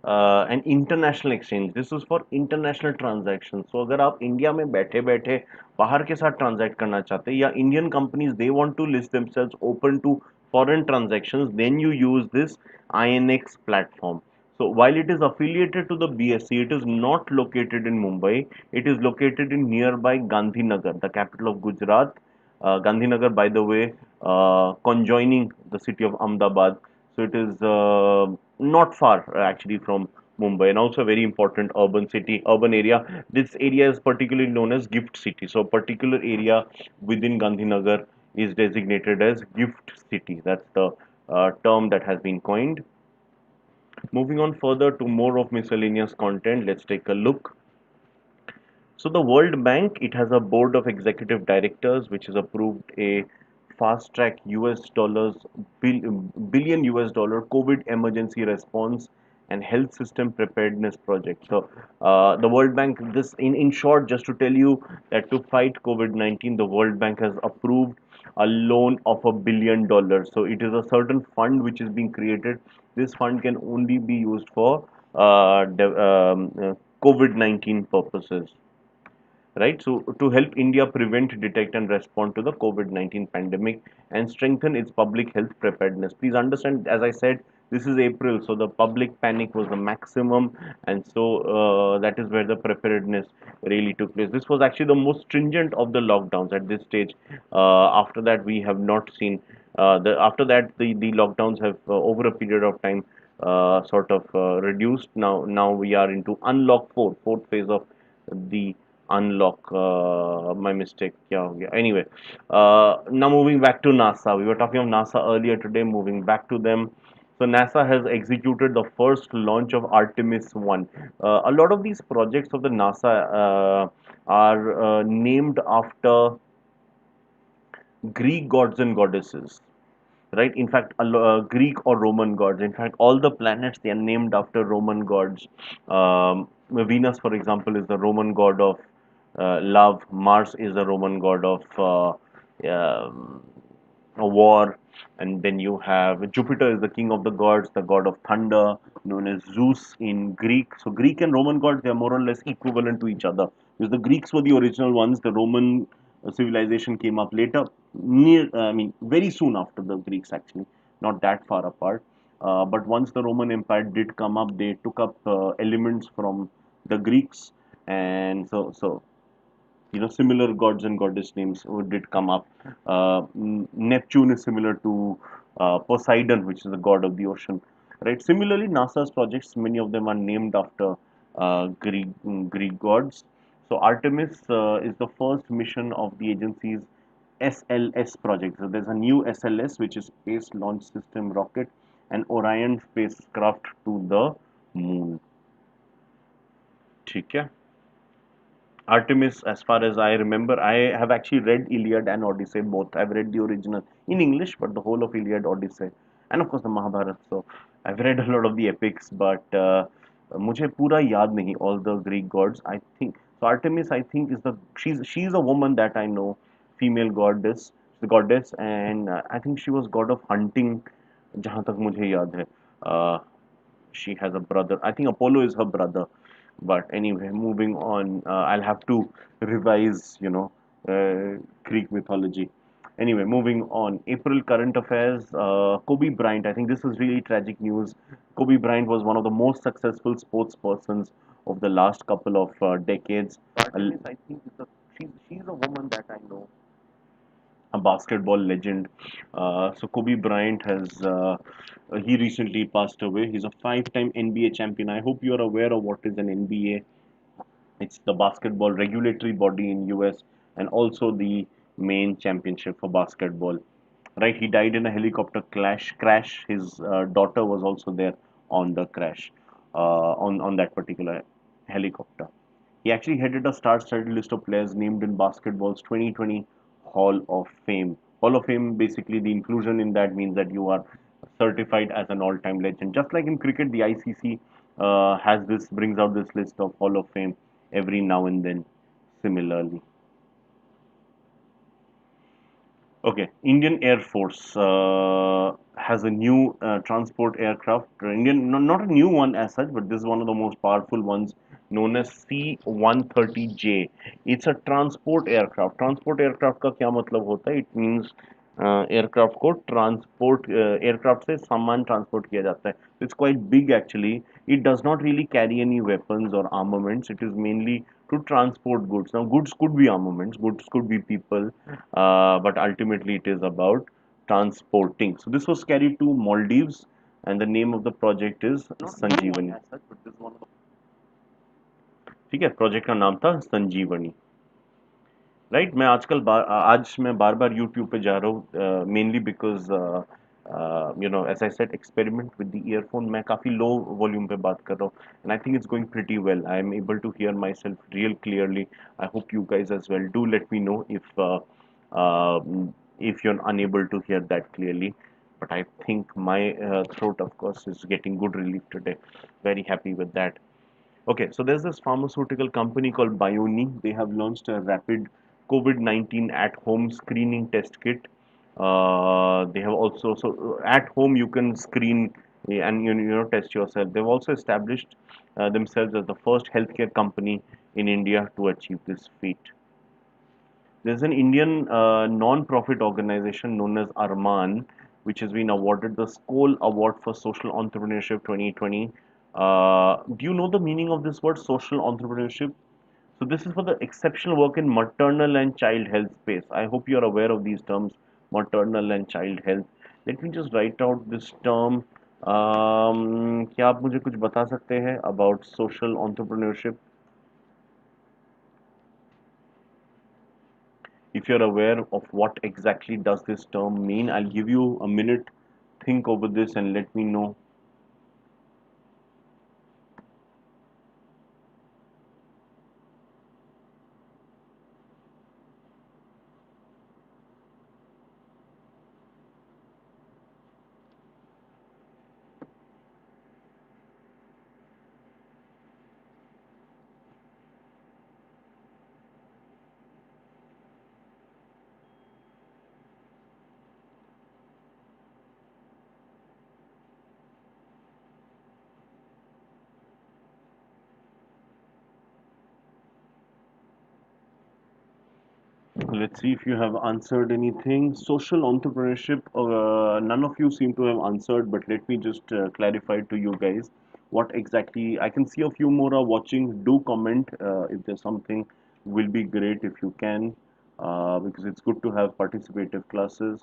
an international exchange. This is for international transaction. So अगर आप India में बैठे बैठे बाहर के साथ transact करना चाहते हैं, या Indian companies they want to list themselves open to foreign transactions, then you use this INX platform. So while it is affiliated to the BSE, it is not located in Mumbai. It is located in nearby Gandhinagar, the capital of Gujarat. Gandhinagar, by the way, conjoining the city of Ahmedabad. So it is not far actually from Mumbai, and also a very important urban city, urban area. This area is particularly known as Gift City. So a particular area within Gandhinagar is designated as Gift City. That's the term that has been coined. Moving on further to more of miscellaneous content, let's take a look. So the World Bank, it has a board of executive directors which has approved a fast track billion US dollar COVID emergency response and health system preparedness project. So the World Bank, this in short, just to tell you that to fight COVID-19, the World Bank has approved a loan of $1 billion. So it is a certain fund which is being created. This fund can only be used for COVID-19 purposes, right? So to help India prevent, detect, and respond to the COVID-19 pandemic and strengthen its public health preparedness. Please understand, as I said, this is April, so the public panic was the maximum, and so that is where the preparedness really took place. This was actually the most stringent of the lockdowns at this stage. After that, we have not seen after that the lockdowns have over a period of time sort of reduced. Now we are into unlock fourth phase of the unlock. My mistake, क्या हो गया? Anyway, now moving back to NASA. We were talking of NASA earlier today. Moving back to them. So NASA has executed the first launch of Artemis 1. A lot of these projects of the NASA are named after Greek gods and goddesses, right? In fact, Greek or Roman gods. In fact, all the planets, they are named after Roman gods. Venus, for example, is the Roman god of love. Mars is the Roman god of war. And then you have Jupiter is the king of the gods, the god of thunder, known as Zeus in Greek. So Greek and Roman gods, they are more or less equivalent to each other, because the Greeks were the original ones. The Roman civilization came up later, I mean, very soon after the Greeks, actually, not that far apart. But once the Roman Empire did come up, they took up elements from the Greeks, and similar gods and goddess names did come up. Neptune is similar to Poseidon, which is the god of the ocean, right? Similarly, NASA's projects, many of them are named after Greek gods. So Artemis is the first mission of the agency's SLS project. So there's a new SLS, which is Space Launch System rocket, and Orion spacecraft to the moon. ठीक है. Artemis, as far as I remember, I have actually read Iliad and Odyssey both. I've read the original in English, but the whole of Iliad, Odyssey, and of course the Mahabharata. So I've read a lot of the epics, but मुझे पूरा याद नहीं all the Greek gods. I think so. Artemis, I think, is the she's a woman that I know, female goddess, the goddess, and I think she was god of hunting. जहाँ तक मुझे याद है. Uh, she has a brother. I think Apollo is her brother. But anyway, moving on. I'll have to revise, Greek mythology. Anyway, moving on. April current affairs. Kobe Bryant. I think this is really tragic news. Kobe Bryant was one of the most successful sports persons of the last couple of decades. I think she's a woman that I know, a basketball legend. So Kobe Bryant he recently passed away. He's a five-time NBA champion. I hope you are aware of what is an NBA. It's the basketball regulatory body in US, and also the main championship for basketball. Right, he died in a helicopter crash. His daughter was also there on the crash, on that particular helicopter. He actually headed a star-studded list of players named in basketball's 2020 Hall of Fame. Hall of Fame, basically, the inclusion in that means that you are certified as an all-time legend. Just like in cricket, the ICC brings out this list of Hall of Fame every now and then. Similarly, okay, Indian Air Force has a new transport aircraft. Not a new one as such, but this is one of the most powerful ones, known as C-130J. It's a transport aircraft. Transport aircraft का क्या मतलब होता है? It means aircraft को transport aircraft से सामान transport किया जाता है. It's quite big actually. It does not really carry any weapons और armaments. It is mainly to transport goods. Now, goods could be armaments, goods could be people, but ultimately it is about transporting. So, this was carried to Maldives, and the name of the project is Sanjeevani. ठीक है, project का नाम था संजीवनी. Right, आज मैं बार बार YouTube पे जा रहा हूँ, mainly because as I said, experiment with the earphone. मैं काफ़ी लो वॉल्यूम पे बात कर रहा हूँ, and I think it's going pretty well. I am able to hear myself real clearly. I hope you guys as well. Do let me know if you're unable to hear that clearly, but I think my throat, of course, is getting good relief today. Very happy with that. Okay, so there's this pharmaceutical company called Bioni. They have launched a rapid COVID-19 at-home screening test kit. They have also, so at home you can screen and test yourself. They've also established themselves as the first healthcare company in India to achieve this feat. There's an Indian non-profit organization known as Arman, which has been awarded the Skoll Award for Social Entrepreneurship 2020. Do you know the meaning of this word, social entrepreneurship? So this is for the exceptional work in maternal and child health space. I hope you are aware of these terms, maternal and child health. Let me just write out this term. क्या आप मुझे कुछ बता सकते हैं about social entrepreneurship? If you're aware of what exactly does this term mean, I'll give you a minute, think over this and let me know. Let's see if you have answered anything. Social entrepreneurship, none of you seem to have answered, but let me just clarify to you guys what exactly. I can see a few more are watching. Do comment if there's something, will be great if you can, because it's good to have participative classes.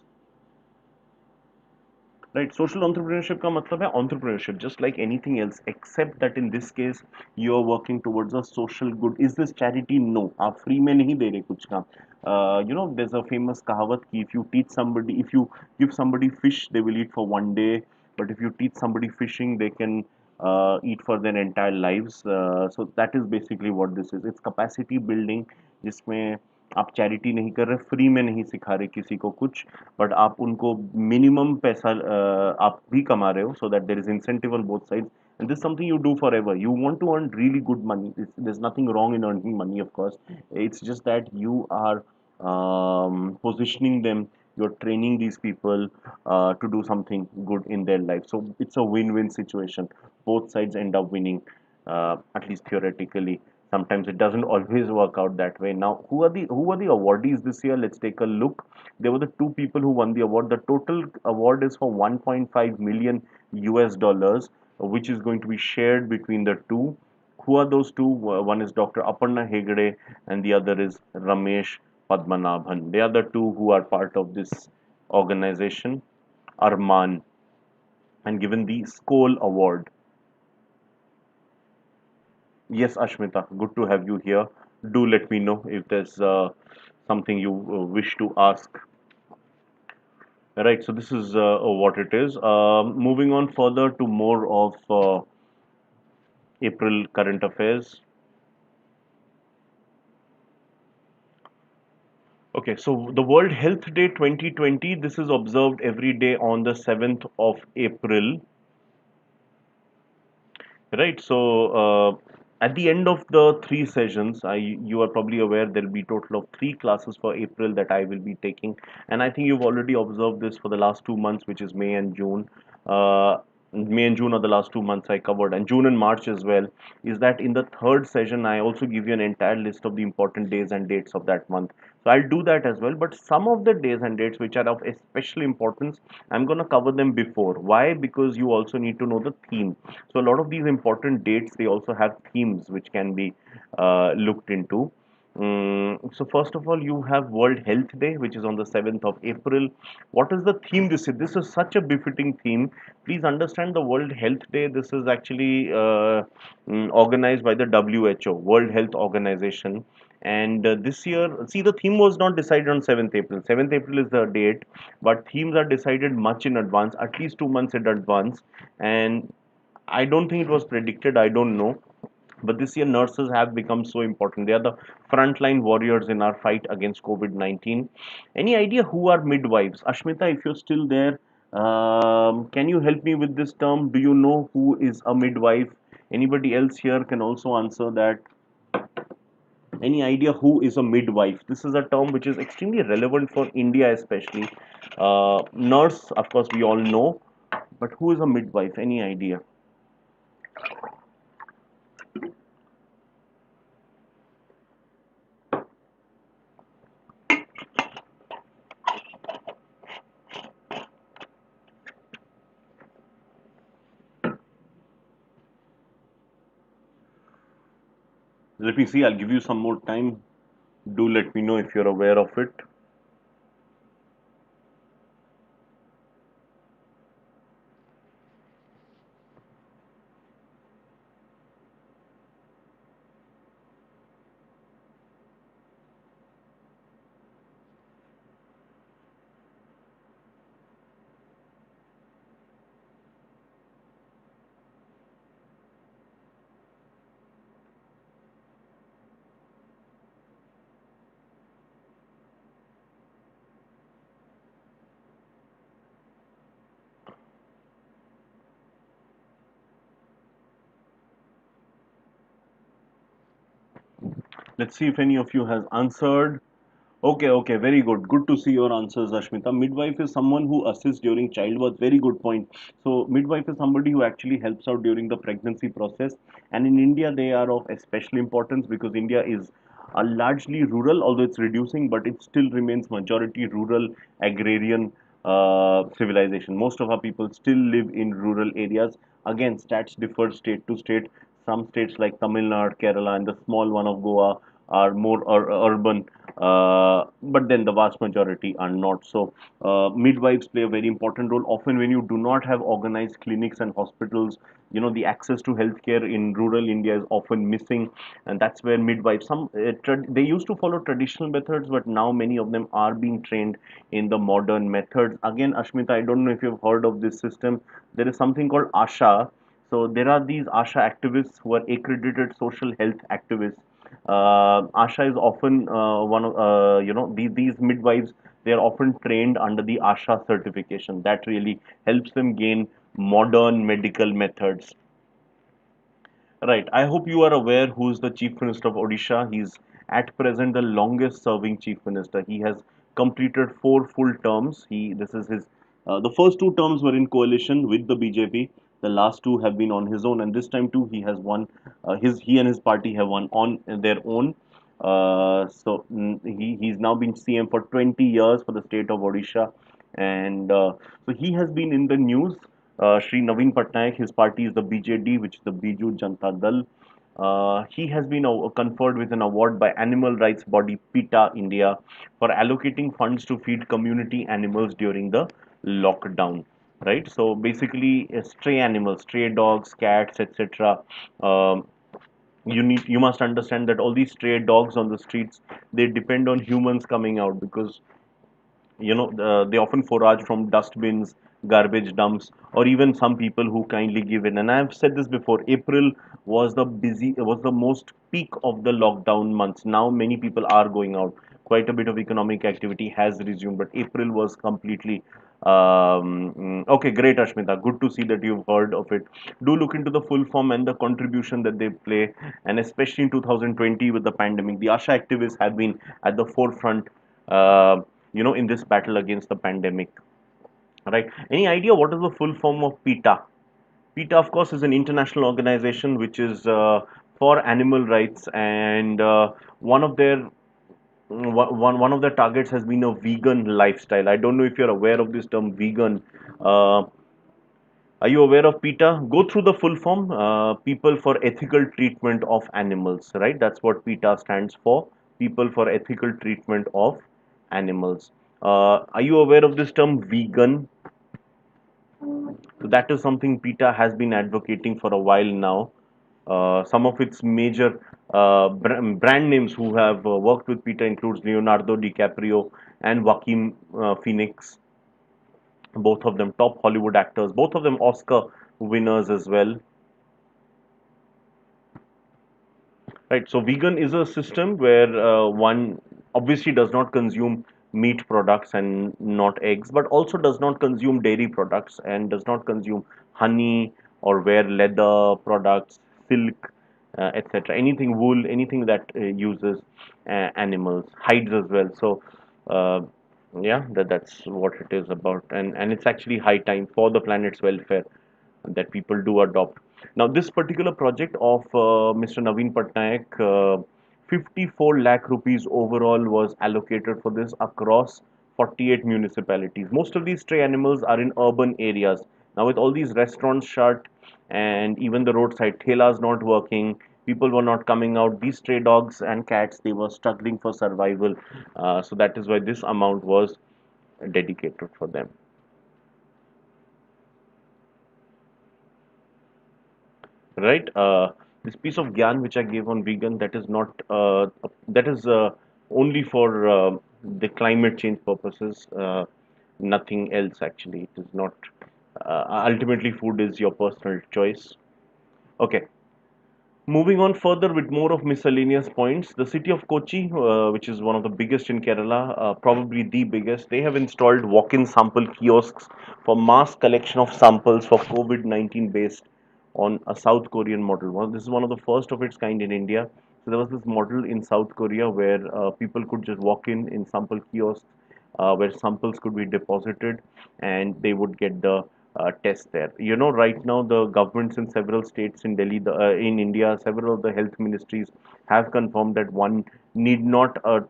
Right, social entrepreneurship का मतलब है entrepreneurship, just like anything else, except that in this case you are working towards a social good. Is this charity? No, आप free में नहीं दे रहे कुछ काम. You know, there's a famous कहावत कि if you teach somebody, if you give somebody fish, they will eat for one day, but if you teach somebody fishing, they can eat for their entire lives. So that is basically what this is. It's capacity building, जिसमें आप charity नहीं कर रहे, free में नहीं सिखा रहे किसी को कुछ, बट आप उनको मिनिमम पैसा आप भी कमा रहे हो, so that there is incentive on both sides. And this is something you do forever. You want to earn really good money. There's nothing wrong in earning money, of course. It's just that you are positioning them, you're training these people to do something good in their life. So it's a win-win situation. Both sides end up winning, at least theoretically. Sometimes it doesn't always work out that way. Now, who are the awardees this year? Let's take a look. There were the two people who won the award. The total award is for 1.5 million US dollars, which is going to be shared between the two. Who are those two? One is Dr. Aparna Hegde and the other is Ramesh Padmanabhan. They are the two who are part of this organization, Arman, and given the Skoll Award. Yes, Ashmita, good to have you here. Do let me know if there's something you wish to ask. Right, so this is what it is. Moving on further to more of April current affairs. Okay, so the World Health Day 2020, this is observed every day on the 7th of April. Right. So at the end of the three sessions, you are probably aware there'll be total of three classes for April that I will be taking, and I think you've already observed this for the last 2 months, which is May and June. May and June are the last 2 months I covered, and June and March as well. Is that in the third session I also give you an entire list of the important days and dates of that month. So I'll do that as well. But some of the days and dates which are of especial importance, I'm going to cover them before. Why? Because you also need to know the theme. So a lot of these important dates, they also have themes which can be looked into. So first of all, you have World Health Day, which is on the 7th of April. What is the theme this year? This is such a befitting theme. Please understand the World Health Day. This is actually organized by the WHO, World Health Organization. And this year, see, the theme was not decided on 7th April. 7th April is the date, but themes are decided much in advance, at least 2 months in advance. And I don't think it was predicted. I don't know. But this year, nurses have become so important. They are the frontline warriors in our fight against COVID 19. Any idea who are midwives? Ashmita, if you're still there, can you help me with this term? Do you know who is a midwife? Anybody else here can also answer that. Any idea who is a midwife? This is a term which is extremely relevant for India, especially. Nurse, of course, we all know. But who is a midwife? Any idea? Let me see. I'll give you some more time. Do let me know if you're aware of it. Let's see if any of you has answered. Okay, okay, very good. Good to see your answers, Ashmita. Midwife is someone who assists during childbirth. Very good point. So, midwife is somebody who actually helps out during the pregnancy process. And in India, they are of especial importance because India is are largely rural, although it's reducing, but it still remains majority rural agrarian civilization. Most of our people still live in rural areas. Again, stats differ state to state. Some states like Tamil Nadu, Kerala, and the small one of Goa are more urban, but then the vast majority are not. So, midwives play a very important role. Often, when you do not have organized clinics and hospitals, the access to healthcare in rural India is often missing, and that's where midwives. They used to follow traditional methods, but now many of them are being trained in the modern methods. Again, Ashmita, I don't know if you've heard of this system. There is something called ASHA. So there are these ASHA activists who are accredited social health activists. ASHA is often one of these midwives. They are often trained under the ASHA certification. That really helps them gain modern medical methods. Right. I hope you are aware who is the Chief Minister of Odisha. He's at present the longest serving Chief Minister. He has completed 4 full terms. This is his the first 2 terms were in coalition with the BJP. The last two have been on his own, and this time too he has won. He and his party have won on their own. He's now been CM for 20 years for the state of Odisha, and so he has been in the news. Shri Naveen Patnaik, his party is the BJD, which is the Biju Janata Dal. He has been conferred with an award by animal rights body PETA India for allocating funds to feed community animals during the lockdown. Right. So basically, stray animals, stray dogs, cats, etc. Um, you must understand that all these stray dogs on the streets, they depend on humans coming out, because they often forage from dustbins, garbage dumps, or even some people who kindly give in. And I have said this before, April was the most peak of the lockdown months. Now many people are going out, quite a bit of economic activity has resumed, but April was completely okay. Great, Ashmita, good to see that you've heard of it. Do look into the full form and the contribution that they play, and especially in 2020 with the pandemic, the ASHA activists have been at the forefront, uh, in this battle against the pandemic. Right? Any idea what is the full form of PETA? PETA, of course, is an international organization which is for animal rights, and one of their one of their targets has been a vegan lifestyle. I don't know if you're aware of this term vegan. Uh, are you aware of PETA? Go through the full form. People for Ethical Treatment of Animals, right? That's what PETA stands for. People for Ethical Treatment of Animals. Are you aware of this term vegan? So that is something PETA has been advocating for a while now. Some of its major brand names who have worked with PETA includes Leonardo DiCaprio and Joaquin Phoenix, both of them top Hollywood actors, both of them Oscar winners as well. Right. So vegan is a system where one obviously does not consume meat products and not eggs, but also does not consume dairy products and does not consume honey or wear leather products, silk, etc. Anything wool, anything that uses animals, hides as well. So uh, yeah, that's what it is about, and it's actually high time for the planet's welfare that people do adopt. Now, this particular project of Mr. Naveen Patnaik, 54 lakh rupees overall was allocated for this across 48 municipalities. Most of these stray animals are in urban areas. Now, with all these restaurants shut and even the roadside thelas not working, people were not coming out. These stray dogs and cats, they were struggling for survival. So that is why this amount was dedicated for them. Right, this piece of gyan which I gave on vegan, that is not that is only for the climate change purposes, nothing else. Actually, it is not, ultimately food is your personal choice. Okay, moving on further with more of miscellaneous points, the city of Kochi, which is one of the biggest in Kerala, probably the biggest, they have installed walk-in sample kiosks for mass collection of samples for COVID-19 based on a South Korean model. Well, this is one of the first of its kind in India. So there was this model in South Korea where people could just walk in sample kiosks, where samples could be deposited, and they would get the test there. You know, right now the governments in several states in Delhi, in India, several of the health ministries have confirmed that one need not a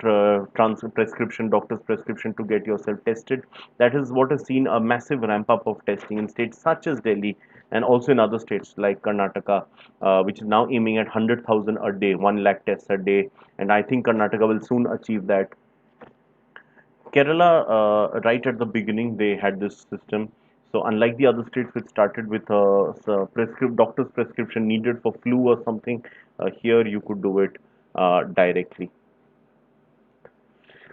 prescription, doctor's prescription to get yourself tested. That is what has seen a massive ramp up of testing in states such as Delhi and also in other states like Karnataka, which is now aiming at 100,000 a day, 1 lakh tests a day, and I think Karnataka will soon achieve that. Kerala, right at the beginning, they had this system. So unlike the other states which started with a doctor's prescription needed for flu or something, here you could do it directly.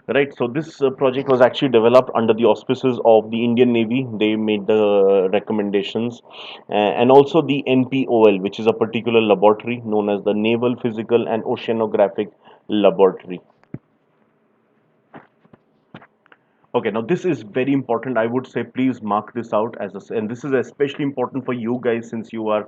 Right. So this project was actually developed under the auspices of the Indian Navy. They made the recommendations, and also the NPOL, which is a particular laboratory known as the Naval Physical and Oceanographic Laboratory. Okay, now this is very important. I would say please mark this out as a, and this is especially important for you guys since you are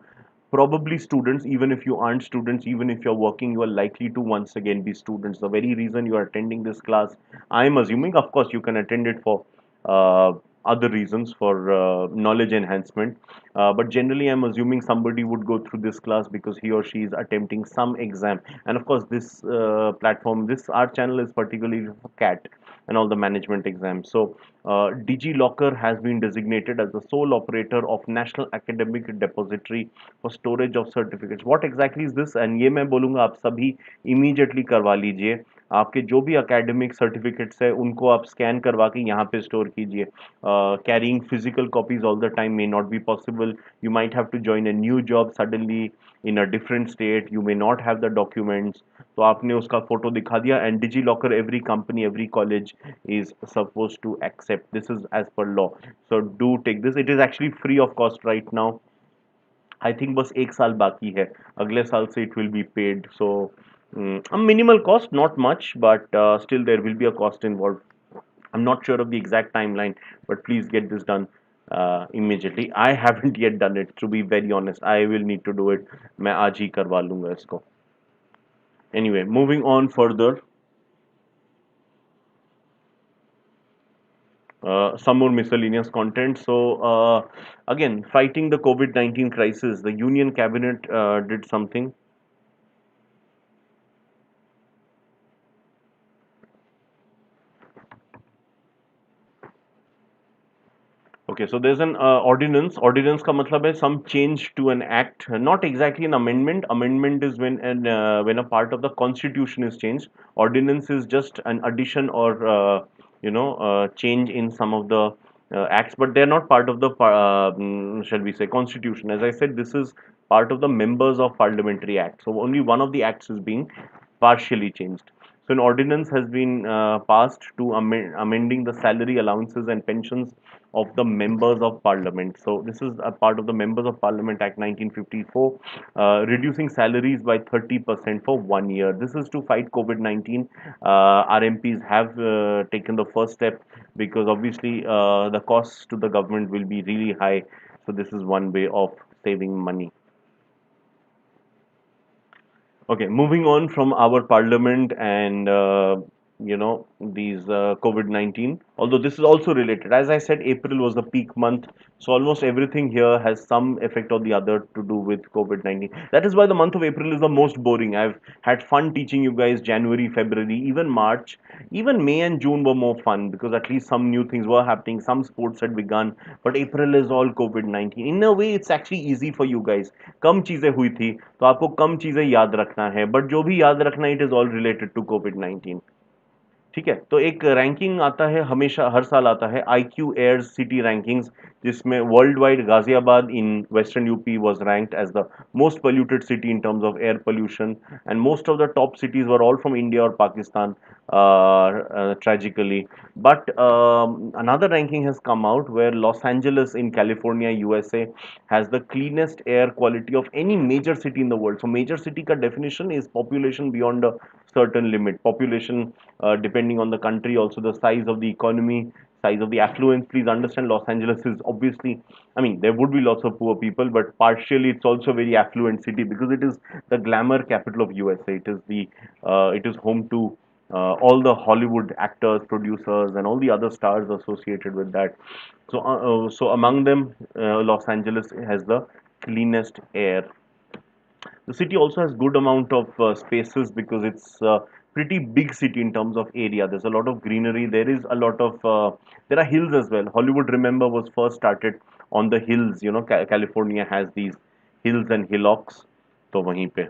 probably students. Even if you aren't students, even if you're working, you are likely to once again be students. The very reason you are attending this class, I'm assuming, of course, you can attend it for uh, other reasons for knowledge enhancement. But generally, I'm assuming somebody would go through this class because he or she is attempting some exam. And of course, this platform, this our channel is particularly for CAT and all the management exams. So, DigiLocker has been designated as the sole operator of National Academic Depository for storage of certificates. What exactly is this? And ये मैं बोलूँगा आप सभी immediately करवा लीजिए. आपके जो भी academic certificates है उनको आप scan करवा के यहाँ पे store कीजिए. Carrying physical copies all the time may not be possible. You might have to join a new job suddenly in a different state. You may not have the documents. तो आपने उसका photo दिखा दिया and DigiLocker every company every college is supposed to accept. This is as per law. So do take this. It is actually free of cost right now. I think बस एक साल बाकी है. अगले साल से it will be paid. So a minimal cost, not much, but still there will be a cost involved. I'm not sure of the exact timeline, but please get this done immediately. I haven't yet done it, to be very honest. I will need to do it. मैं आज ही करवा लूँगा इसको. Anyway, moving on further, some more miscellaneous content. So, again, fighting the COVID-19 crisis, the Union Cabinet did something. Okay, so there's an ordinance. Ordinance का मतलब है some change to an act, not exactly an amendment. Amendment is when a part of the constitution is changed. Ordinance is just an addition or change in some of the acts, but they're not part of the shall we say constitution. As I said, this is part of the members of parliamentary act. So only one of the acts is being partially changed. So an ordinance has been passed to amending the salary allowances and pensions of the members of parliament. So this is a part of the Members of Parliament Act 1954, reducing salaries by 30% for 1 year. This is to fight COVID-19. Our MPs have taken the first step because obviously the costs to the government will be really high. So this is one way of saving money. Okay, moving on from our parliament and these COVID-19. Although this is also related, as I said, April was the peak month, so almost everything here has some effect or the other to do with COVID-19. That is why the month of April is the most boring. I've had fun teaching you guys January, February, even March, even May and June were more fun because at least some new things were happening, some sports had begun. But April is all COVID-19. In a way, it's actually easy for you guys. कम चीजें हुई थी तो आपको कम चीजें याद रखना है but जो भी याद रखना it is all related to COVID 19. ठीक है तो एक रैंकिंग आता है हमेशा हर साल आता है IQ एयर्स सिटी रैंकिंग्स जिसमें worldwide Ghaziabad in western UP was ranked as the most polluted city in terms of air pollution and most of the top cities were all from India और Pakistan tragically. But another ranking has come out where Los Angeles in California, USA, has the cleanest air quality of any major city in the world. So major city ka definition is population beyond a certain limit. Population depending on the country, also the size of the economy, size of the affluence. Please understand, Los Angeles is obviously, I mean, there would be lots of poor people, but partially it's also a very affluent city because it is the glamour capital of USA. It is home to all the Hollywood actors, producers, and all the other stars associated with that. So among them, Los Angeles has the cleanest air. The city also has good amount of spaces because it's a pretty big city in terms of area. There's a lot of greenery. There is a lot of there are hills as well. Hollywood, remember, was first started on the hills. You know, California has these hills and hillocks. तो वहीं पे.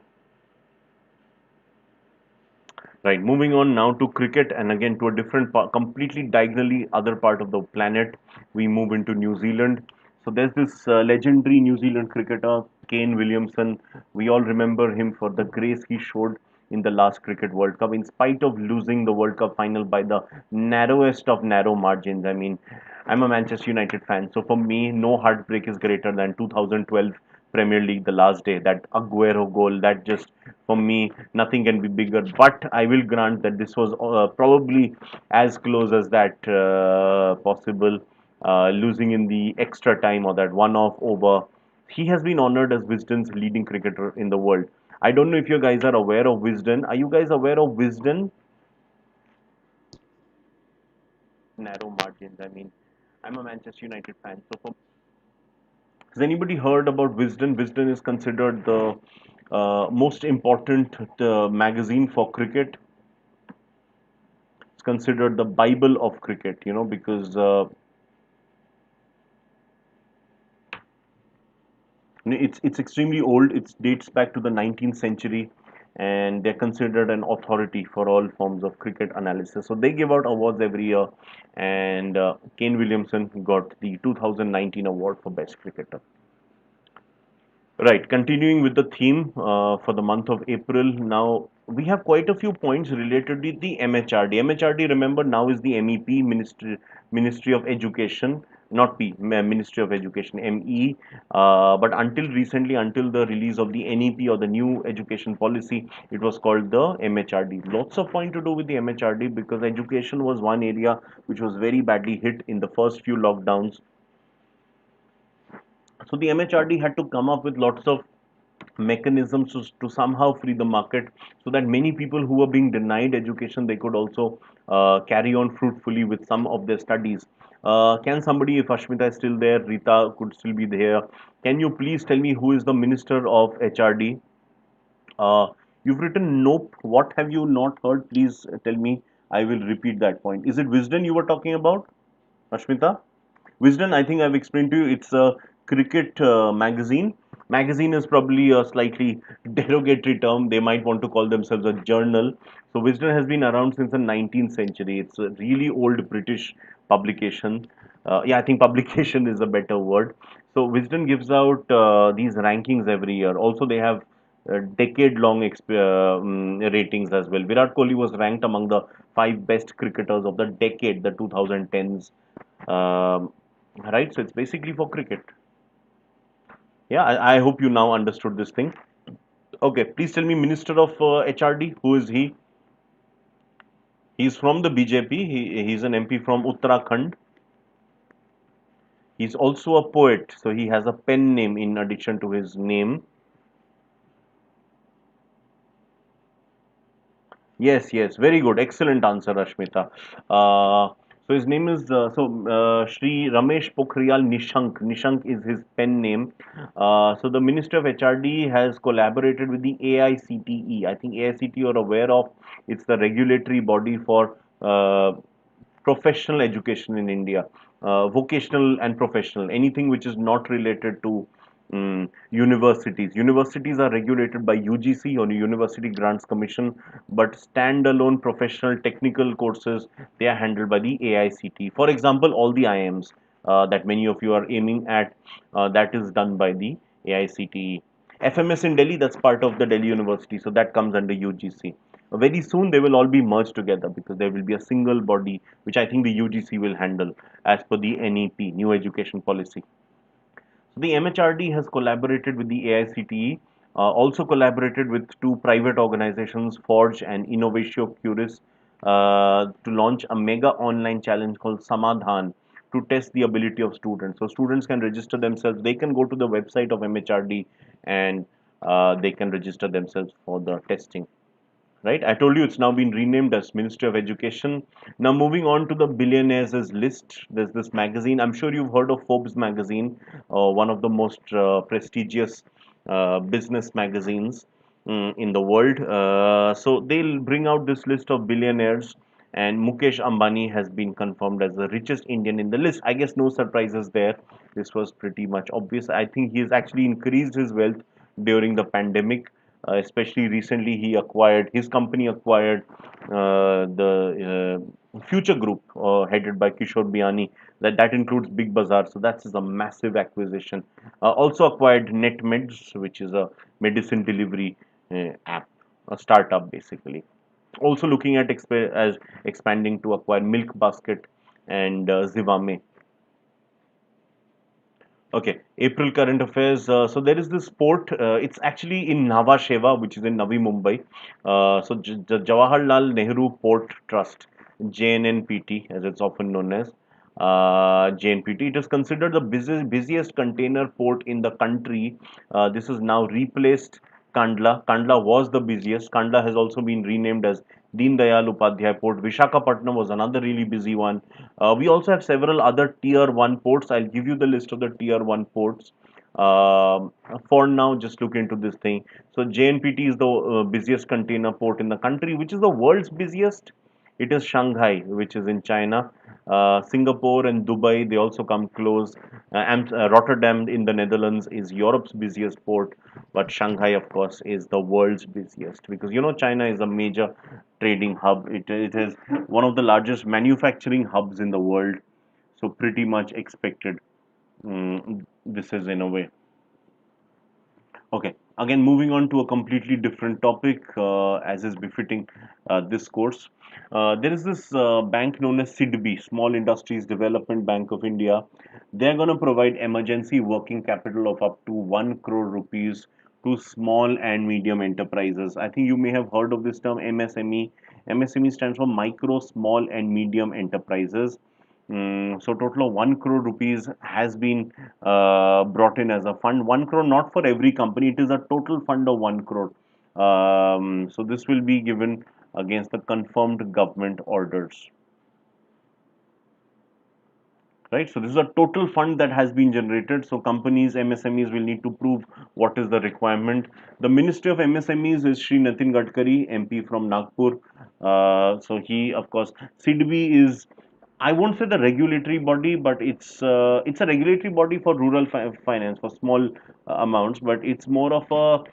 Right, moving on now to cricket, and again to a different part, completely diagonally other part of the planet. We move into New Zealand. So there's this legendary New Zealand cricketer, Kane Williamson. We all remember him for the grace he showed in the last Cricket World Cup, in spite of losing the World Cup final by the narrowest of narrow margins. I mean, I'm a Manchester United fan, so for me, no heartbreak is greater than 2012 Premier League, the last day. That Aguero goal, that just, for me, nothing can be bigger. But I will grant that this was probably as close as that possible, losing in the extra time or that one-off over. He has been honored as Wisden's leading cricketer in the world. I don't know if you guys are aware of Wisden. Are you guys aware of Wisden? Narrow margins. I mean, I'm a Manchester United fan, so has anybody heard about Wisden? Wisden is considered the most important magazine for cricket. It's considered the Bible of cricket, you know, because it's extremely old. It dates back to the 19th century, and they're considered an authority for all forms of cricket analysis. So they give out awards every year, and Kane Williamson got the 2019 award for best cricketer. Right, continuing with the theme for the month of April. Now, we have quite a few points related to the MHRD. MHRD, remember, now is the MEP, Ministry of Education, not P, Ministry of Education, ME. But until recently, until the release of the NEP or the new education policy, it was called the MHRD. Lots of point to do with the MHRD because education was one area which was very badly hit in the first few lockdowns. So the MHRD had to come up with lots of mechanisms to somehow free the market so that many people who were being denied education, they could also carry on fruitfully with some of their studies. Can somebody, if Ashmita is still there, Rita could still be there, can you please tell me who is the Minister of HRD? Uh, you've written nope. What have you not heard? Please tell me. I will repeat that point. Is it Wisdom you were talking about, Ashmita? Wisden, I think I've explained to you, it's a cricket magazine. Magazine is probably a slightly derogatory term. They might want to call themselves a journal. So Wisden has been around since the 19th century. It's a really old British publication. Yeah, I think publication is a better word. So Wisden gives out these rankings every year. Also, they have decade-long ratings as well. Virat Kohli was ranked among the five best cricketers of the decade, the 2010s. Um, right, so it's basically for cricket. Yeah, I hope you now understood this thing. Okay, please tell me, Minister of HRD, who is he? He's from the BJP. He's an MP from Uttarakhand. He's also a poet, so he has a pen name in addition to his name. Yes, yes, very good. Excellent answer, Rashmita. So his name is Shri Ramesh Pokhriyal Nishank. Nishank is his pen name. So the Ministry of HRD has collaborated with the AICTE. I think AICTE you're aware of. It's the regulatory body for professional education in India, vocational and professional, anything which is not related to universities. Universities are regulated by UGC or University Grants Commission, but standalone professional technical courses, they are handled by the AICT. For example, all the IIMs that many of you are aiming at, that is done by the AICTE. FMS in Delhi, that's part of the Delhi University, so that comes under UGC. Very soon they will all be merged together because there will be a single body which I think the UGC will handle as per the NEP, New Education Policy. So the MHRD has collaborated with the AICTE, also collaborated with two private organizations, Forge and Innovatio Curis, to launch a mega online challenge called Samadhan to test the ability of students. So students can register themselves. They can go to the website of MHRD and they can register themselves for the testing. right? I told you it's now been renamed as Ministry of Education. Now moving on to the billionaires list, there's this magazine. I'm sure you've heard of Forbes magazine, one of the most prestigious business magazines in the world. So they'll bring out this list of billionaires, and Mukesh Ambani has been confirmed as the richest Indian in the list. I guess no surprises there. This was pretty much obvious. I think he has actually increased his wealth during the pandemic. Especially recently, his company acquired the Future Group, headed by Kishore Biani. That includes Big Bazaar, so that's a massive acquisition. Also acquired NetMeds, which is a medicine delivery app, a startup basically. Also looking at as expanding to acquire Milk Basket and Zivame. Okay, April current affairs. So there is this port. It's actually in Nhava Sheva, which is in Navi Mumbai. The Jawaharlal Nehru Port Trust, JNNPT, as it's often known as JNPT. It is considered the busiest container port in the country. This is now replaced Kandla. Kandla was the busiest. Kandla has also been renamed as Deen Dayal Upadhyay Port. Vishakhapatnam was another really busy one. We also have several other tier 1 ports. I'll give you the list of the tier 1 ports. For now, just look into this thing. So JNPT is the busiest container port in the country, which is the world's busiest. It is Shanghai, which is in China. Singapore and Dubai, they also come close. Rotterdam in the Netherlands is Europe's busiest port, but Shanghai, of course, is the world's busiest because China is a major trading hub. It is one of the largest manufacturing hubs in the world, so pretty much expected. This is in a way. Okay, again, moving on to a completely different topic, as is befitting this course. There is this bank known as SIDB, Small Industries Development Bank of India. They're going to provide emergency working capital of up to 1 crore rupees to small and medium enterprises. I think you may have heard of this term MSME. MSME stands for micro, small, and medium enterprises. So total of 1 crore rupees has been brought in as a fund. 1 crore not for every company. It is a total fund of 1 crore. So this will be given against the confirmed government orders. Right, so this is a total fund that has been generated. So companies, MSMEs will need to prove what is the requirement. The Ministry of MSMEs is Shri Nitin Gadkari, MP from Nagpur. So he, of course, SIDBI is, I won't say the regulatory body, but it's a regulatory body for rural finance for small amounts, but it's more of a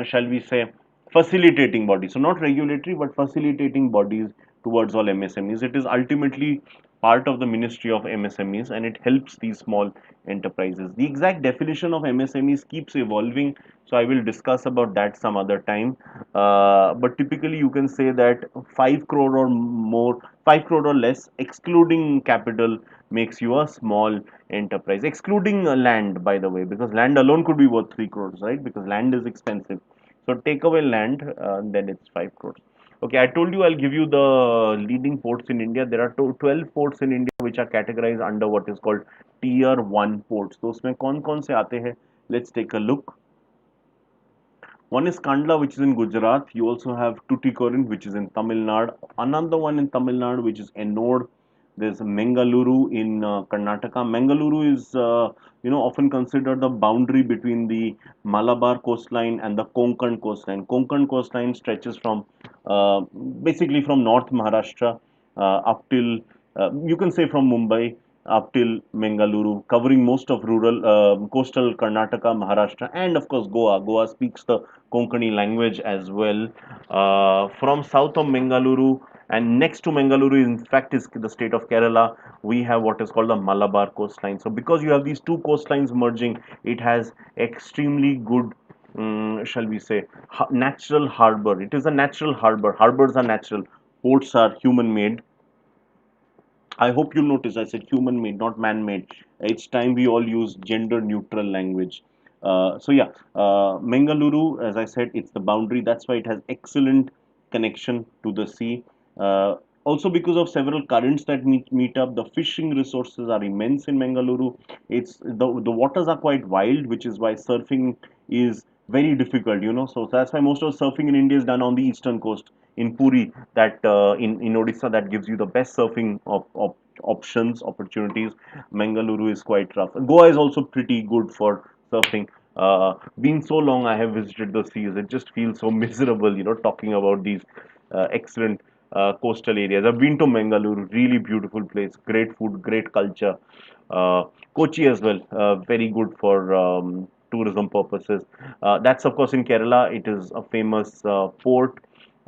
shall we say facilitating body. So not regulatory, but facilitating bodies towards all MSMEs. It is ultimately part of the Ministry of MSMEs, and it helps these small enterprises. The exact definition of MSMEs keeps evolving, so I will discuss about that some other time. But typically, you can say that 5 crore or more, 5 crore or less, excluding capital, makes you a small enterprise. Excluding land, by the way, because land alone could be worth 3 crores, right? Because land is expensive. So take away land, then it's 5 crores. Okay, I told you I'll give you the leading ports in India. There are 12 ports in India which are categorized under what is called tier 1 ports. तो उसमें कौन-कौन से आते हैं? Let's take a look. One is Kandla, which is in Gujarat. You also have Tuticorin, which is in Tamil Nadu. Another one in Tamil Nadu, which is Ennore. There's Mangaluru in Karnataka. Mangaluru is, often considered the boundary between the Malabar coastline and the Konkan coastline. Konkan coastline stretches from basically from North Maharashtra up till you can say from Mumbai up till Mangaluru, covering most of rural coastal Karnataka, Maharashtra, and of course Goa. Goa speaks the Konkani language as well. From south of Mangaluru and next to Mangaluru, in fact, is the state of Kerala. We have what is called the Malabar coastline. So because you have these two coastlines merging, it has extremely good shall we say natural harbor. It is a natural harbor. Harbors are natural, ports are human made. I hope you notice I said human made, not man made. It's time we all use gender neutral language. Mangaluru, as I said, it's the boundary. That's why it has excellent connection to the sea. Also, because of several currents that meet up, the fishing resources are immense in Mangaluru. The waters are quite wild, which is why surfing is very difficult, you know. So that's why most of surfing in India is done on the eastern coast in Puri, that in Odisha, that gives you the best surfing options, opportunities. Mangaluru is quite rough. Goa is also pretty good for surfing. Been so long I have visited the seas, it just feels so miserable, you know, talking about these excellent coastal areas. I've been to Mangaluru, really beautiful place, great food, great culture. Uh, Kochi as well, very good for tourism purposes. That's of course in Kerala. It is a famous port.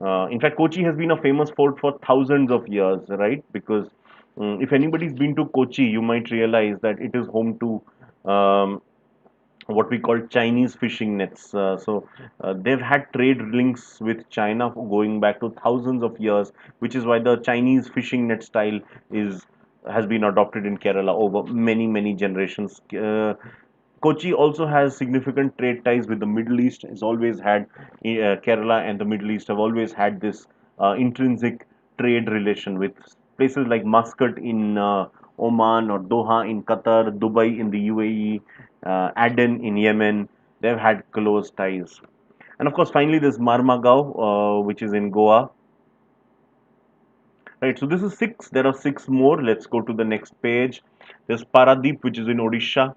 In fact, Kochi has been a famous port for thousands of years, right? Because if anybody's been to Kochi, you might realize that it is home to what we call Chinese fishing nets. So they've had trade links with China going back to thousands of years, which is why the Chinese fishing net style is has been adopted in Kerala over many generations. Kochi also has significant trade ties with the Middle East. Has always had Kerala and the Middle East have always had this intrinsic trade relation with places like Muscat in Oman, or Doha in Qatar, Dubai in the UAE, Aden in Yemen. They've had close ties. And of course, finally, there's Marmagao, which is in Goa. Right, so this is six. There are six more. Let's go to the next page. There's Paradeep, which is in Odisha.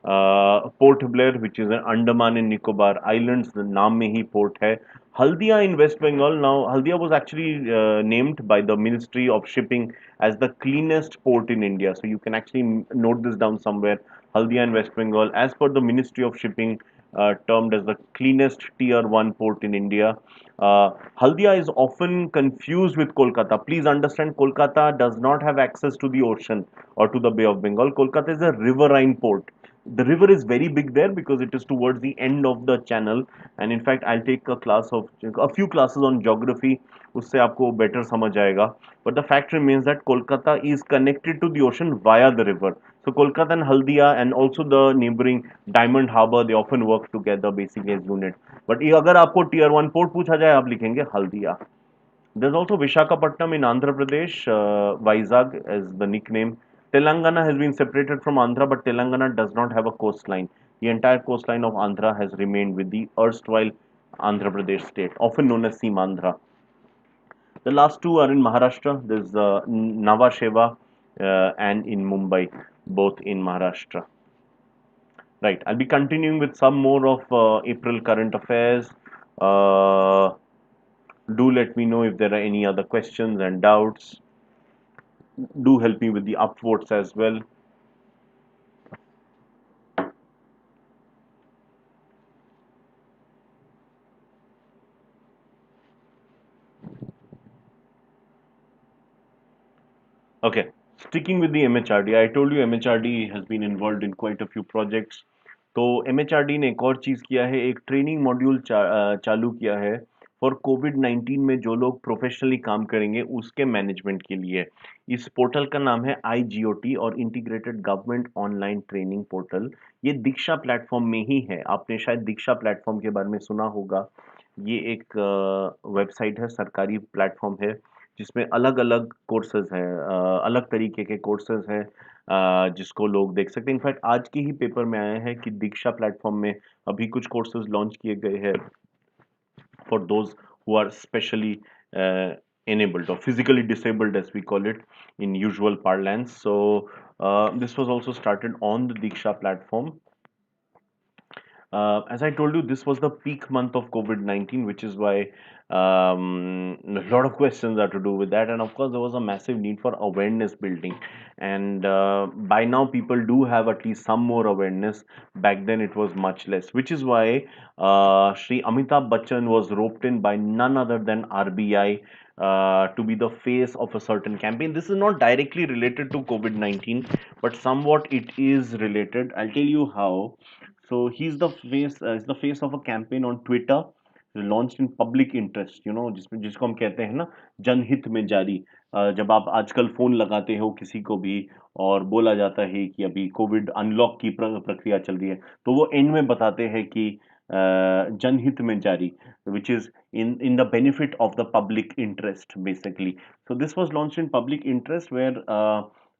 Port Blair, which is in Andaman and Nicobar Islands. The naam mein hi port hai. Haldia in West Bengal. Now, Haldia was actually named by the Ministry of Shipping as the cleanest port in India. So you can actually note this down somewhere. Haldia in West Bengal, as per the Ministry of Shipping, termed as the cleanest tier 1 port in India. Haldia is often confused with Kolkata. Please understand, Kolkata does not have access to the ocean or to the Bay of Bengal. Kolkata is a riverine port. The river is very big there because it is towards the end of the channel. And in fact, I'll take a few classes on geography. उससे आपको better समझ आएगा. But the fact remains that Kolkata is connected to the ocean via the river. So Kolkata and Haldia and also the neighboring Diamond Harbour, they often work together basically as unit. But ये अगर आपको tier 1 port पूछा जाए, आप लिखेंगे Haldia. There's also Vishakhapatnam in Andhra Pradesh, Vizag as the nickname. Telangana has been separated from Andhra, but Telangana does not have a coastline. The entire coastline of Andhra has remained with the erstwhile Andhra Pradesh state, often known as Simandhra. The last two are in Maharashtra. There's Nava Sheva and in Mumbai, both in Maharashtra. Right. I'll be continuing with some more of April current affairs. Uh, do let me know if there are any other questions and doubts. Do help me with the upvotes as well. Okay, sticking with the MHRD, I told you MHRD has been involved in quite a few projects. तो MHRD ने एक और चीज़ किया है, एक training module चालू किया है फॉर कोविड-19 में जो लोग प्रोफेशनली काम करेंगे उसके मैनेजमेंट के लिए. इस पोर्टल का नाम है IGOT और integrated government online training portal. ये दीक्षा प्लेटफॉर्म में ही है. आपने शायद दीक्षा प्लेटफॉर्म के बारे में सुना होगा. ये एक वेबसाइट है, सरकारी प्लेटफॉर्म है जिसमें अलग-अलग कोर्सेज हैं, अलग तरीके के कोर्सेज हैं, जिसको लोग देख सकते हैं. इनफैक्ट आज के ही पेपर में आया है कि दीक्षा प्लेटफॉर्म में अभी कुछ कोर्सेज लॉन्च किए गए हैं for those who are specially enabled or physically disabled, as we call it in usual parlance. So this was also started on the Diksha platform. As I told you, this was the peak month of COVID-19, which is why a lot of questions are to do with that. And of course, there was a massive need for awareness building. And by now, people do have at least some more awareness. Back then, it was much less, which is why Shri Amitabh Bachchan was roped in by none other than RBI. To be the face of a certain campaign. This is not directly related to COVID-19, but somewhat it is related. I'll tell you how. So he's the face of a campaign on Twitter launched in public interest, you know, जिसमें जिसको हम कहते हैं ना जनहित में जारी. जब आप आजकल फोन लगाते हो किसी को भी और बोला जाता है कि अभी कोविड अनलॉक की प्रक्रिया चल रही है, तो वो एंड में बताते हैं कि जनहित में जारी, which is in the benefit of the public interest basically. So this was launched in public interest where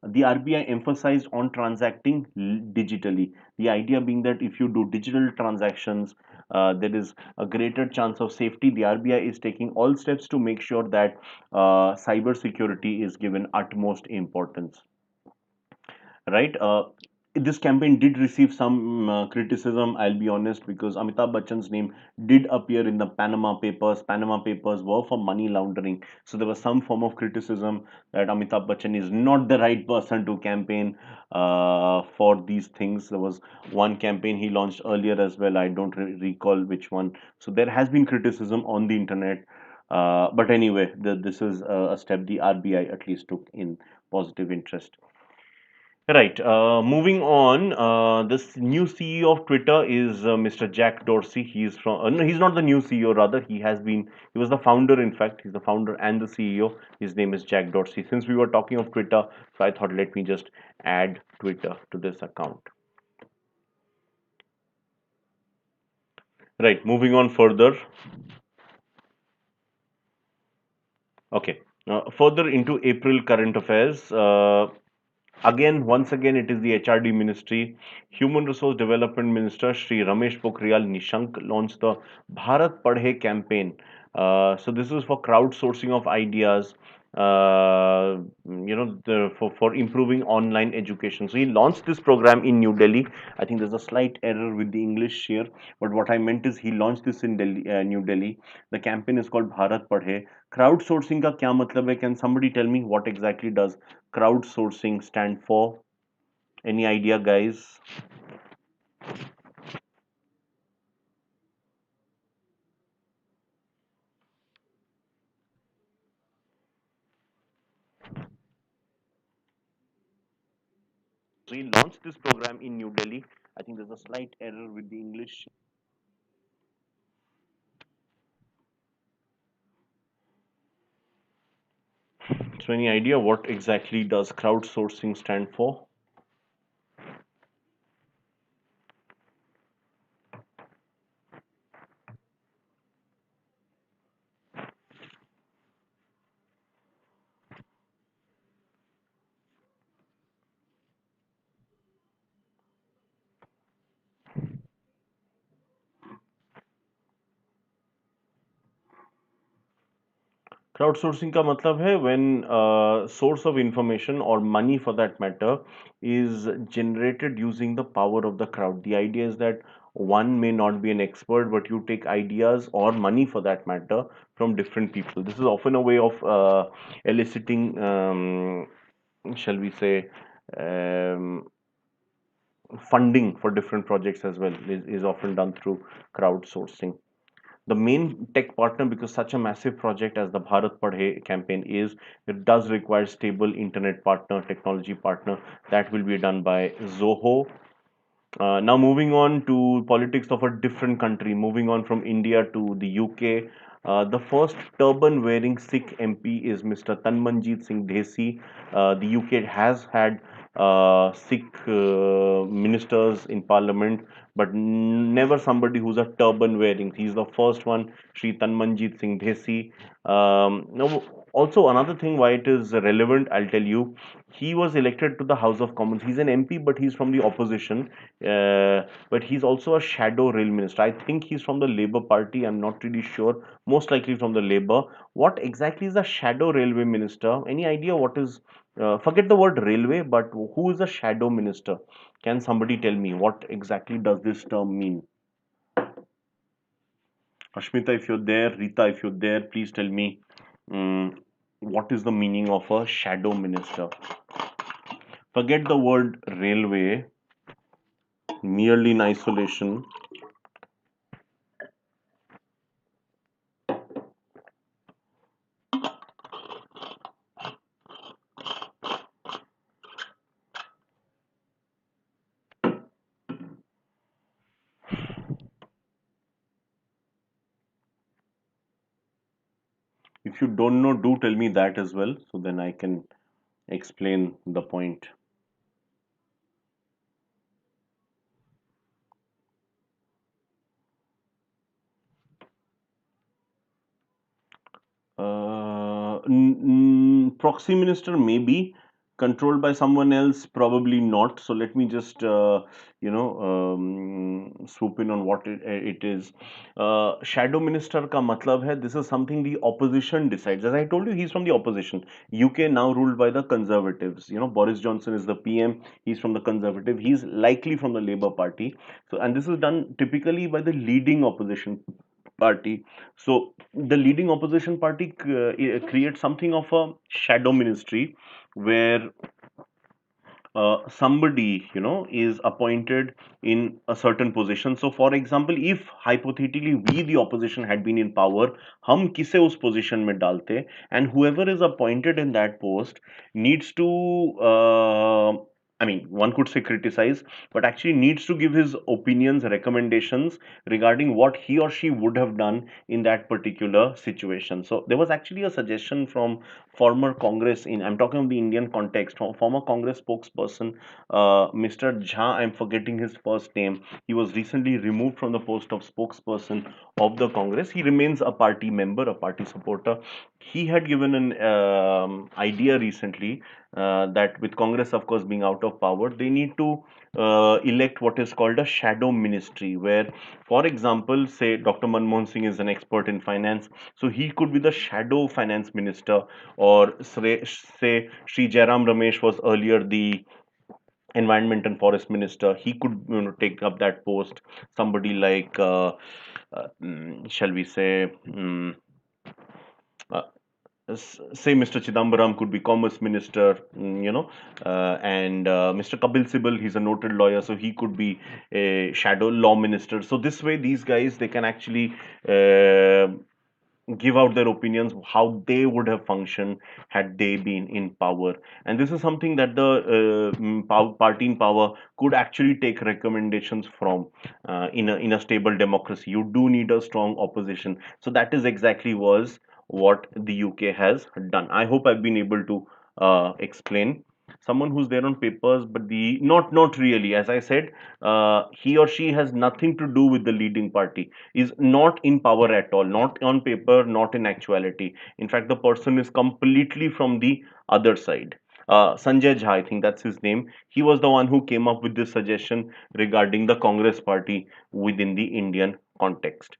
The RBI emphasized on transacting digitally. The idea being that if you do digital transactions, there is a greater chance of safety. The RBI is taking all steps to make sure that cyber security is given utmost importance, right? This campaign did receive some criticism, I'll be honest, because Amitabh Bachchan's name did appear in the Panama Papers. Panama Papers were for money laundering, so there was some form of criticism that Amitabh Bachchan is not the right person to campaign for these things. There was one campaign he launched earlier as well. I don't recall which one. So there has been criticism on the internet. But anyway, this is a step the RBI at least took in positive interest. Right. Moving on, this new CEO of Twitter is Mr. Jack Dorsey. He's from. No, he's not the new CEO. Rather, he has been. He was the founder. In fact, he's the founder and the CEO. His name is Jack Dorsey. Since we were talking of Twitter, so I thought let me just add Twitter to this account. Right. Moving on further. Okay. Further into April current affairs. Again, once again, it is the HRD Ministry. Human Resource Development Minister Shri Ramesh Pokhriyal Nishank launched the Bharat Padhe campaign. So this is for crowdsourcing of ideas, for improving online education. So he launched this program in New Delhi. I think there's a slight error with the English here, but what I meant is he launched this in Delhi, New Delhi. The campaign is called Bharat Padhe. Crowdsourcing का क्या मतलब है? Can somebody tell me what exactly does crowdsourcing stand for? Any idea, guys? So he launched this program in New Delhi. I think there's a slight error with the English. So any idea what exactly does crowdsourcing stand for? Crowdsourcing का मतलब है when source of information or money for that matter is generated using the power of the crowd. The idea is that one may not be an expert, but you take ideas or money for that matter from different people. This is often a way of eliciting, shall we say, um, funding for different projects as well is often done through crowdsourcing. The main tech partner, because such a massive project as the Bharat Padhe campaign is, it does require stable internet partner, technology partner. That will be done by Zoho. Now moving on to politics of a different country, moving on from India to the UK. The first turban wearing Sikh MP is Mr. Tanmanjeet Singh Dhesi. The UK has had Sikh ministers in parliament, but never somebody who's a turban wearing. He's the first one, Sri Tanmanjeet Singh Dhesi. Now, also another thing why it is relevant, I'll tell you, he was elected to the House of Commons. He's an MP, but he's from the opposition. But he's also a shadow rail minister. I think he's from the Labour Party. I'm not really sure. Most likely from the Labour. What exactly is a shadow railway minister? Any idea what is? Forget the word railway, but who is a shadow minister? Can somebody tell me what exactly does this term mean? Ashmita, if you're there, Rita, if you're there, please tell me what is the meaning of a shadow minister? Forget the word railway, merely in isolation. If you don't know, do tell me that as well, so then I can explain the point. Proxy minister maybe, Controlled by someone else, probably not. So let me just swoop in on what it is. Shadow minister ka matlab hai, this is something the opposition decides. As I told you, he's from the opposition. UK now ruled by the conservatives. Boris Johnson is the PM. He's from the conservative. He's likely from the Labour Party. So, and this is done typically by the leading opposition party. So the leading opposition party creates something of a shadow ministry where somebody is appointed in a certain position. So for example, if hypothetically we the opposition had been in power, हम किसे उस position में डालते, and whoever is appointed in that post needs to I mean, one could say criticize, but actually needs to give his opinions, recommendations regarding what he or she would have done in that particular situation. So there was actually a suggestion from former Congress, in I'm talking of the Indian context, former Congress spokesperson, Mr. Jha, I'm forgetting his first name. He was recently removed from the post of spokesperson of the Congress. He remains a party member, a party supporter. He had given an idea recently that with Congress, of course, being out of power, they need to elect what is called a shadow ministry, where, for example, say Dr. Manmohan Singh is an expert in finance, so he could be the shadow finance minister, or say Sri Jairam Ramesh was earlier the environment and forest minister. He could take up that post. Somebody like shall we say uh, say Mr. Chidambaram could be commerce minister, and Mr. Kapil Sibal, he's a noted lawyer, so he could be a shadow law minister. So this way, these guys, they can actually give out their opinions how they would have functioned had they been in power. And this is something that the party in power could actually take recommendations from. In a stable democracy, you do need a strong opposition. So that is exactly was what the UK has done. I hope I've been able to explain. Someone who's there on papers, but the not really. As I said, he or she has nothing to do with the leading party, is not in power at all, not on paper, not in actuality. In fact, the person is completely from the other side. Sanjay Jha, I think that's his name. He was the one who came up with this suggestion regarding the Congress party within the Indian context.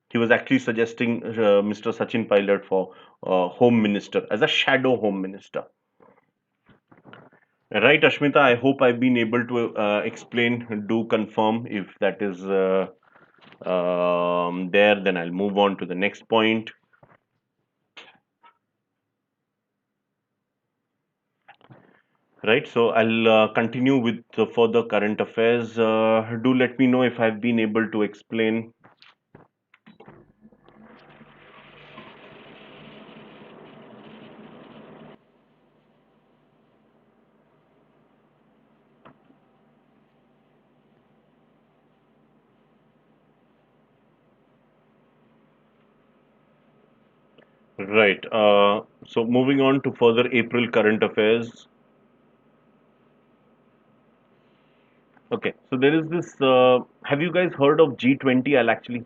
He was actually suggesting Mr. Sachin Pilot for Home Minister, as a shadow Home Minister. Right, Ashmita, I hope I've been able to explain. Do confirm if that is there, then I'll move on to the next point. Right, so I'll continue with the further current affairs. Do let me know if I've been able to explain. Right, so moving on to further April current affairs. Okay, so there is this. Have you guys heard of G20? I'll actually.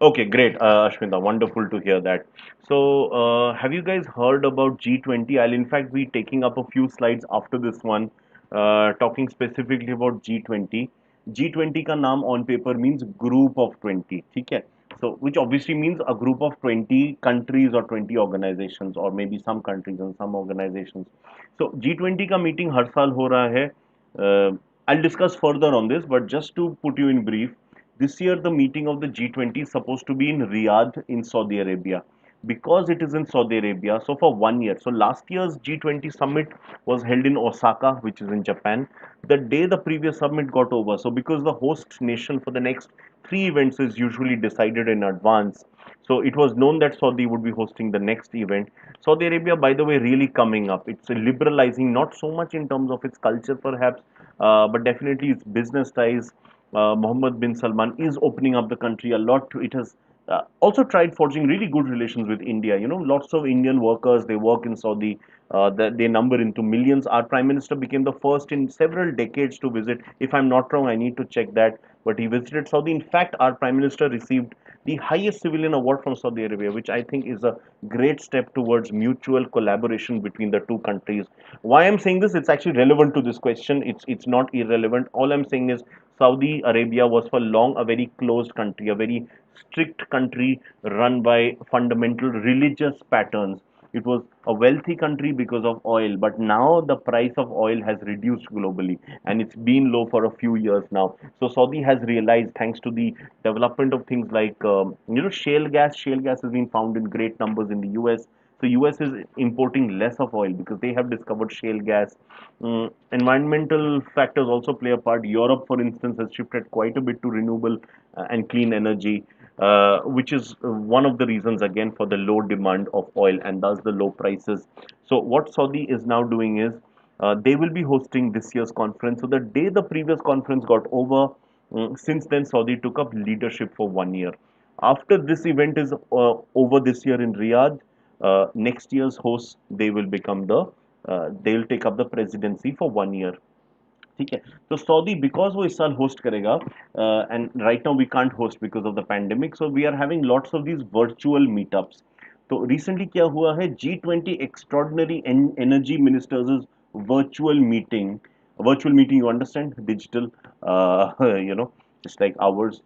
Okay, great, Ashmita. Wonderful to hear that. So, have you guys heard about G20? I'll in fact be taking up a few slides after this one, talking specifically about G20. G20 का नाम on paper means group of 20, ठीक है? So, which obviously means a group of 20 countries or 20 organizations, or maybe some countries and some organizations. So, G20 का meeting हर साल हो रहा है. Uh, I'll discuss further on this, but just to put you in brief, this year, the meeting of the G20 is supposed to be in Riyadh in Saudi Arabia. Because it is in Saudi Arabia, so for 1 year. So last year's G20 summit was held in Osaka, which is in Japan. The day the previous summit got over, so because the host nation for the next three events is usually decided in advance, so it was known that Saudi would be hosting the next event. Saudi Arabia, by the way, really coming up. It's liberalizing, not so much in terms of its culture, perhaps, but definitely its business ties. Mohammed bin Salman is opening up the country a lot. It has also tried forging really good relations with India. Lots of Indian workers, they work in Saudi. They number into millions. Our prime minister became the first in several decades to visit. If I'm not wrong, I need to check that. But he visited Saudi. In fact, our prime minister received the highest civilian award from Saudi Arabia, which I think is a great step towards mutual collaboration between the two countries. Why I'm saying this, it's actually relevant to this question. It's not irrelevant. All I'm saying is Saudi Arabia was for long a very closed country, a very strict country run by fundamental religious patterns. It was a wealthy country because of oil, but now the price of oil has reduced globally and it's been low for a few years now. So Saudi has realized, thanks to the development of things like shale gas. Shale gas has been found in great numbers in the US. So US is importing less of oil because they have discovered shale gas. Environmental factors also play a part. Europe, for instance, has shifted quite a bit to renewable and clean energy, which is one of the reasons again for the low demand of oil and thus the low prices. So what Saudi is now doing is they will be hosting this year's conference. So the day the previous conference got over, since then Saudi took up leadership for 1 year. After this event is over this year in Riyadh, next year's hosts they will become the they will take up the presidency for 1 year. ठीक है तो Saudi because वो इस साल host करेगा and right now we can't host because of the pandemic so we are having lots of these virtual meetups तो recently क्या हुआ है G20 extraordinary energy ministers virtual meeting, you understand, digital, just like ours,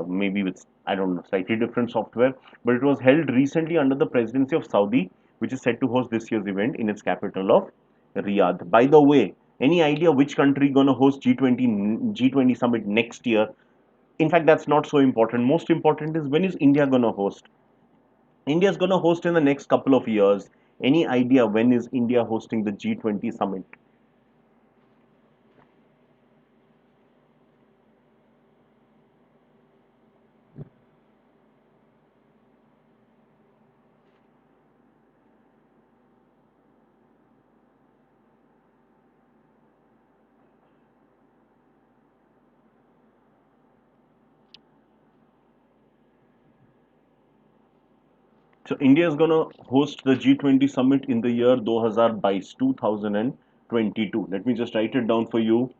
maybe with, I don't know, slightly different software, but it was held recently under the presidency of Saudi, which is set to host this year's event in its capital of Riyadh. By the way, any idea which country gonna host G20 summit next year? In fact, that's not so important. Most important is, when is India gonna host? India is gonna host in the next couple of years. Any idea when is India hosting the G20 summit? So India is going to host the G20 summit in the year 2022. Let me just write it down for you.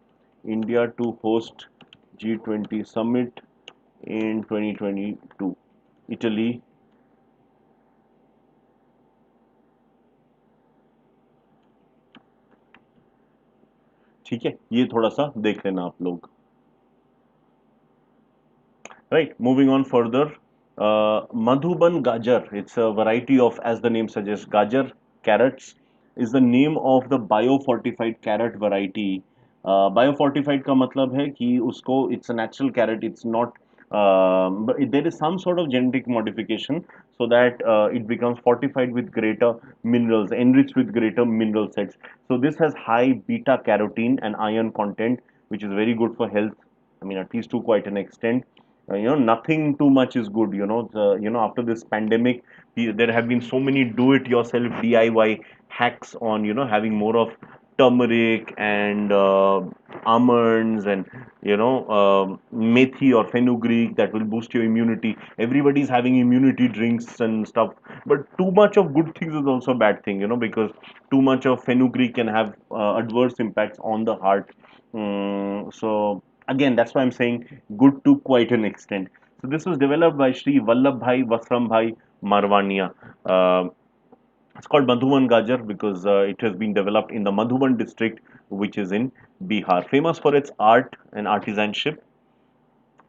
India to host G20 summit in 2022. Italy. ठीक है ये थोड़ा सा देख लेना आप लोग. Right, moving on further. Madhuban Gajar, it's a variety of, as the name suggests, Gajar carrots, is the name of the biofortified carrot variety. Biofortified का मतलब है कि उसको, it's a natural carrot, it's not, but there is some sort of genetic modification so that it becomes fortified with greater minerals, enriched with greater mineral sets. So this has high beta carotene and iron content, which is very good for health. I mean, at least to quite an extent. Nothing too much is good. After this pandemic, there have been so many do-it-yourself DIY hacks on, having more of turmeric and almonds and methi or fenugreek that will boost your immunity. Everybody's having immunity drinks and stuff, but too much of good things is also a bad thing, because too much of fenugreek can have adverse impacts on the heart. So again, that's why I'm saying good to quite an extent. So this was developed by Sri Vallabhbhai Vasrambhai Marwania. It's called Madhuban Gajar because it has been developed in the Madhuban district, which is in Bihar, famous for its art and artisanship.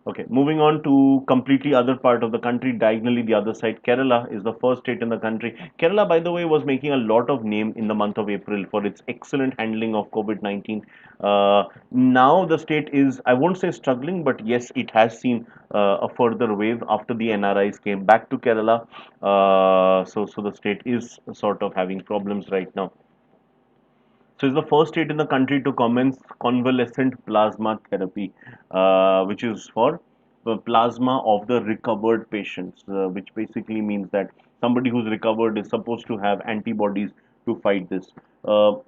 Okay, moving on to completely other part of the country, diagonally the other side, Kerala is the first state in the country. Kerala, by the way, was making a lot of name in the month of April for its excellent handling of COVID-19. Now the state is, I won't say struggling, but yes, it has seen a further wave after the NRIs came back to Kerala. So the state is sort of having problems right now. So it's the first state in the country to commence convalescent plasma therapy, which is for the plasma of the recovered patients, which basically means that somebody who's recovered is supposed to have antibodies to fight this.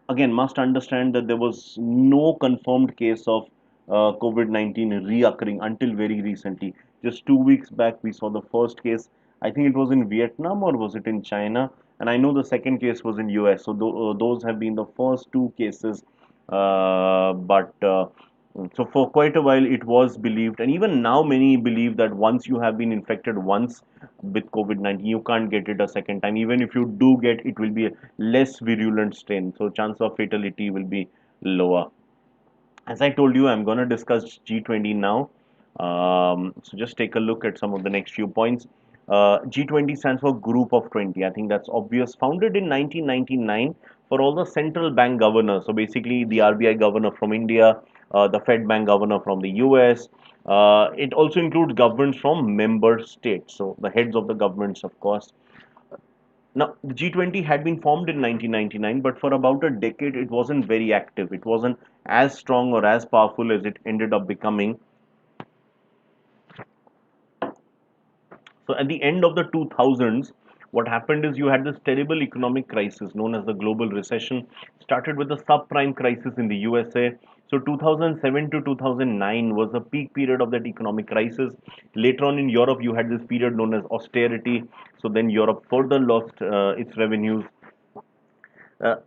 Again, must understand that there was no confirmed case of COVID-19 reoccurring until very recently. Just 2 weeks back, we saw the first case. I think it was in Vietnam or was it in China? And I know the second case was in US. So those have been the first two cases. But So for quite a while, it was believed, and even now, many believe that once you have been infected once with COVID-19, you can't get it a second time. Even if you do get, it will be a less virulent strain, so chance of fatality will be lower. As I told you, I'm going to discuss G20 now. So just take a look at some of the next few points. G20 stands for Group of 20. I think that's obvious. Founded in 1999 for all the central bank governors. So basically, the RBI governor from India, the Fed Bank governor from the US. It also includes governments from member states. So the heads of the governments, of course. Now, the G20 had been formed in 1999, but for about a decade, it wasn't very active. It wasn't as strong or as powerful as it ended up becoming. So, at the end of the 2000s, what happened is you had this terrible economic crisis known as the global recession. Started with the subprime crisis in the USA. So, 2007 to 2009 was the peak period of that economic crisis. Later on in Europe, you had this period known as austerity. So, then Europe further lost its revenues.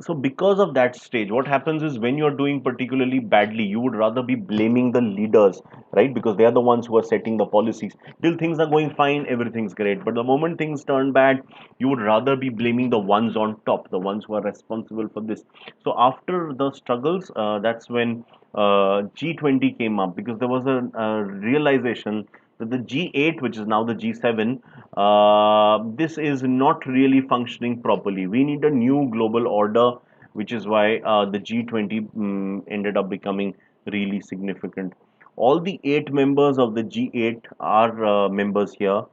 So because of that stage, what happens is when you're doing particularly badly, you would rather be blaming the leaders, right? Because they are the ones who are setting the policies. Till things are going fine, everything's great. But the moment things turn bad, you would rather be blaming the ones on top, the ones who are responsible for this. So after the struggles, that's when G20 came up, because there was a realization that the G8, which is now the G7, this is not really functioning properly. We need a new global order, which is why the G20 ended up becoming really significant. All the 8 members of the G8 are members here,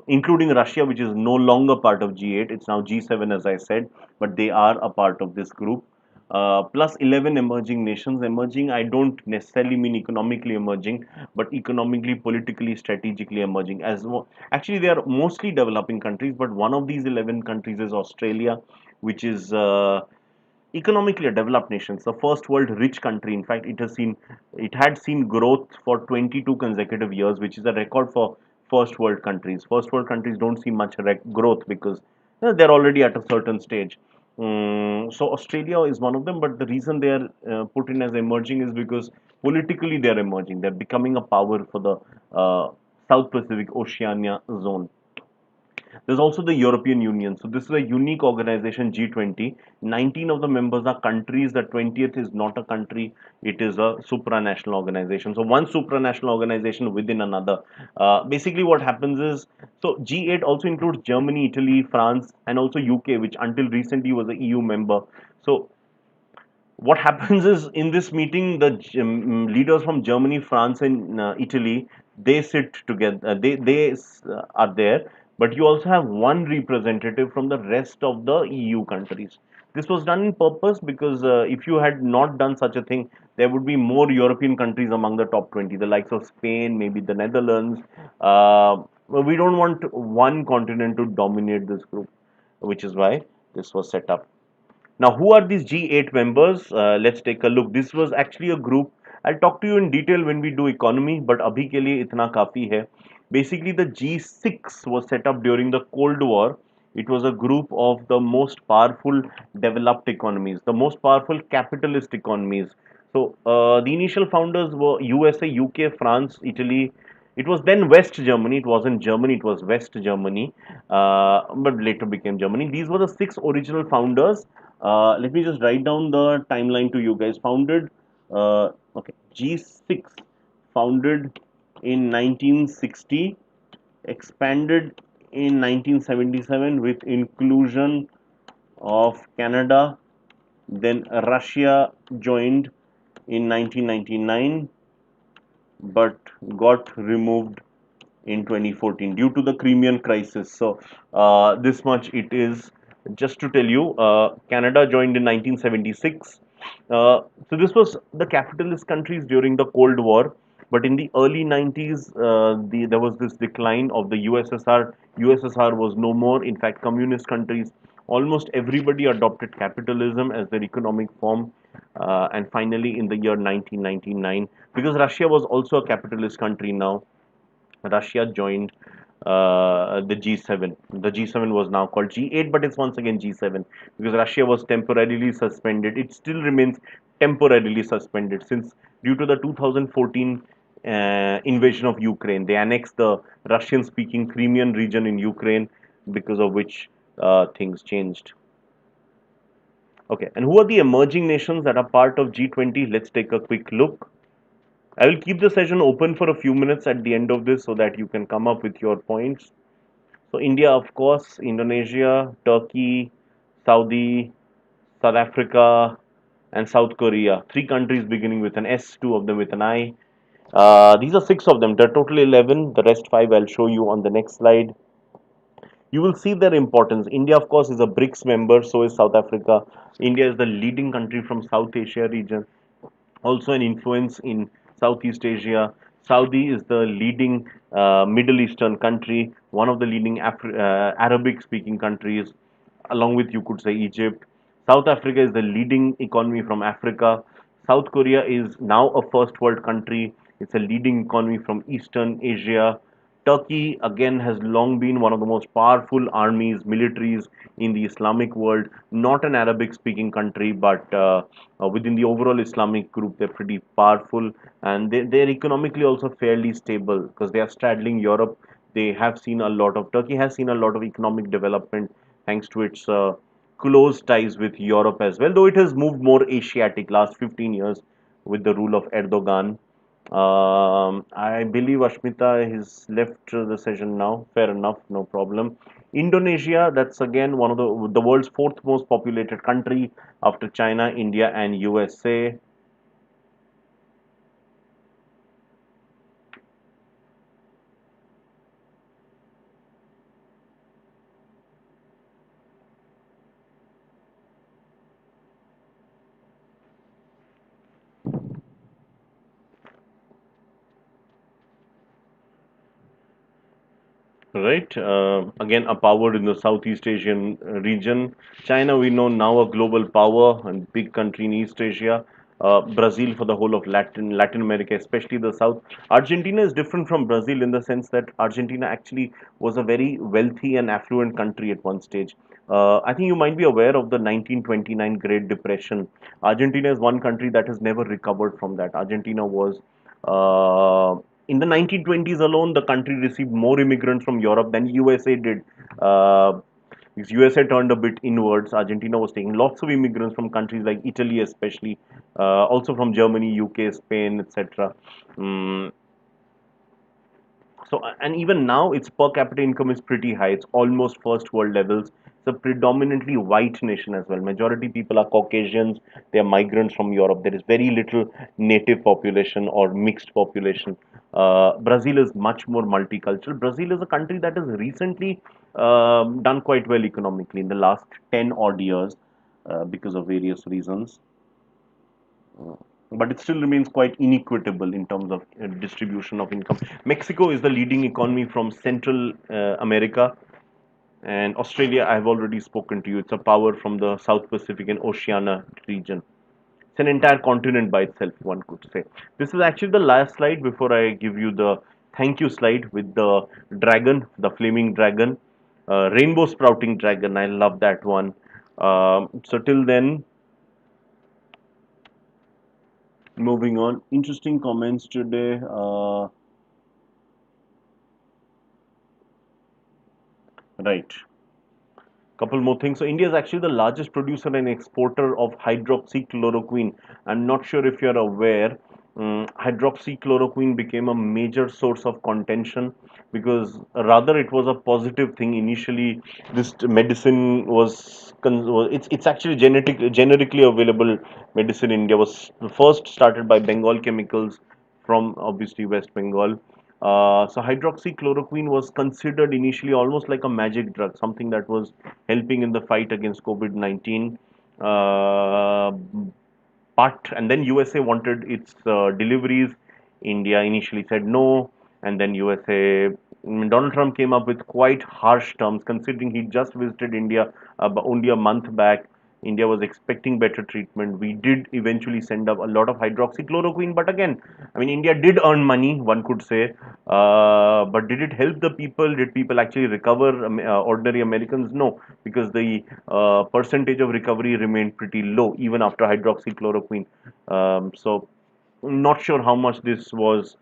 including Russia, which is no longer part of G8. It's now G7, as I said, but they are a part of this group. Plus 11 emerging nations. Emerging, I don't necessarily mean economically emerging, but economically, politically, strategically emerging. Actually, they are mostly developing countries, but one of these 11 countries is Australia, which is economically a developed nation. It's the first world rich country. In fact, it had seen growth for 22 consecutive years, which is a record for first world countries. First world countries don't see much growth because they're already at a certain stage. So Australia is one of them, but the reason they are put in as emerging is because politically they are emerging. They're becoming a power for the South Pacific Oceania zone. There's also the European Union. So this is a unique organization, G20. 19 of the members are countries. The 20th is not a country. It is a supranational organization. So one supranational organization within another. Basically what happens is, so G8 also includes Germany, Italy, France, and also UK, which until recently was a EU member. So what happens is in this meeting, the leaders from Germany, France, and Italy, they sit together. They are there, but you also have one representative from the rest of the EU countries. This was done in purpose because if you had not done such a thing, there would be more European countries among the top 20, the likes of Spain, maybe the Netherlands. But we don't want one continent to dominate this group, which is why this was set up. Now, who are these G8 members? Let's take a look. This was actually a group. I'll talk to you in detail when we do economy, but abhi ke liye itna kafi hai. Basically, the G6 was set up during the Cold War. It was a group of the most powerful developed economies, the most powerful capitalist economies. So, the initial founders were USA, UK, France, Italy. It was then West Germany. It wasn't Germany, it was West Germany, but later became Germany. These were the 6 original founders. Let me just write down the timeline to you guys. Okay, G6 founded in 1960, expanded in 1977 with inclusion of Canada. Then Russia joined in 1999, but got removed in 2014 due to the Crimean crisis. So this much it is. Just to tell you, Canada joined in 1976. So this was the capitalist countries during the Cold War. But in the early 90s, there was this decline of the USSR. USSR was no more. In fact, communist countries, almost everybody adopted capitalism as their economic form. And finally, in the year 1999, because Russia was also a capitalist country now, Russia joined the G7. The G7 was now called G8, but it's once again G7 because Russia was temporarily suspended. It still remains temporarily suspended since due to the 2014 invasion of Ukraine. They annexed the Russian-speaking Crimean region in Ukraine, because of which things changed. Okay, and who are the emerging nations that are part of G20? Let's take a quick look. I will keep the session open for a few minutes at the end of this so that you can come up with your points. So India, of course, Indonesia, Turkey, Saudi, South Africa, and South Korea. Three countries beginning with an S, two of them with an I. These are six of them. There are total 11. The rest five I'll show you on the next slide. You will see their importance. India, of course, is a BRICS member. So is South Africa. India is the leading country from South Asia region, also an influence in Southeast Asia. Saudi is the leading Middle Eastern country, one of the leading Arabic speaking countries, along with, you could say, Egypt. South Africa is the leading economy from Africa. South Korea is now a first world country. It's a leading economy from Eastern Asia. Turkey again has long been one of the most powerful armies, militaries in the Islamic world. Not an Arabic speaking country, but within the overall Islamic group, they're pretty powerful, and they're economically also fairly stable because they are straddling Europe. They have seen a lot of, Turkey has seen a lot of economic development thanks to its close ties with Europe as well, though it has moved more Asiatic last 15 years with the rule of Erdogan. I believe Ashmita has left the session now. Fair enough, no problem. Indonesia, that's again one of the world's fourth most populated country after China, India, and USA. Right. Again, a power in the Southeast Asian region. China, we know now a global power and big country in East Asia. Brazil for the whole of Latin America, especially the South. Argentina is different from Brazil in the sense that Argentina actually was a very wealthy and affluent country at one stage. I think you might be aware of the 1929 Great Depression. Argentina is one country that has never recovered from that. Argentina was in the 1920s alone, the country received more immigrants from Europe than USA did. Because USA turned a bit inwards, Argentina was taking lots of immigrants from countries like Italy, especially, also from Germany, UK, Spain, etc. So, and even now, its per capita income is pretty high. It's almost first world levels. It's a predominantly white nation as well. Majority people are Caucasians. They are migrants from Europe. There is very little native population or mixed population. Brazil is much more multicultural. Brazil is a country that has recently done quite well economically in the last 10 odd years because of various reasons, but it still remains quite inequitable in terms of distribution of income. Mexico is the leading economy from Central America, and Australia, I have already spoken to you. It's a power from the South Pacific and Oceania region. It's an entire continent by itself, one could say. This is actually the last slide before I give you the thank you slide with the dragon, the flaming dragon, rainbow sprouting dragon. I love that one. So till then, moving on. Interesting comments today. Right. Couple more things. So India is actually the largest producer and exporter of hydroxychloroquine. I'm not sure if you're aware. Hydroxychloroquine became a major source of contention because rather it was a positive thing initially. This medicine it's actually generically available medicine in India, was first started by Bengal Chemicals from obviously West Bengal. So hydroxychloroquine was considered initially almost like a magic drug, something that was helping in the fight against COVID-19. Uh, but and then USA wanted its deliveries. India initially said no, and then USA. Donald Trump came up with quite harsh terms, considering he just visited India only a month back. India was expecting better treatment. We did eventually send up a lot of hydroxychloroquine, but again, I mean, India did earn money, one could say, but did it help the people? Did people actually recover? Ordinary Americans? No, because the percentage of recovery remained pretty low even after hydroxychloroquine. So Not sure how much this was.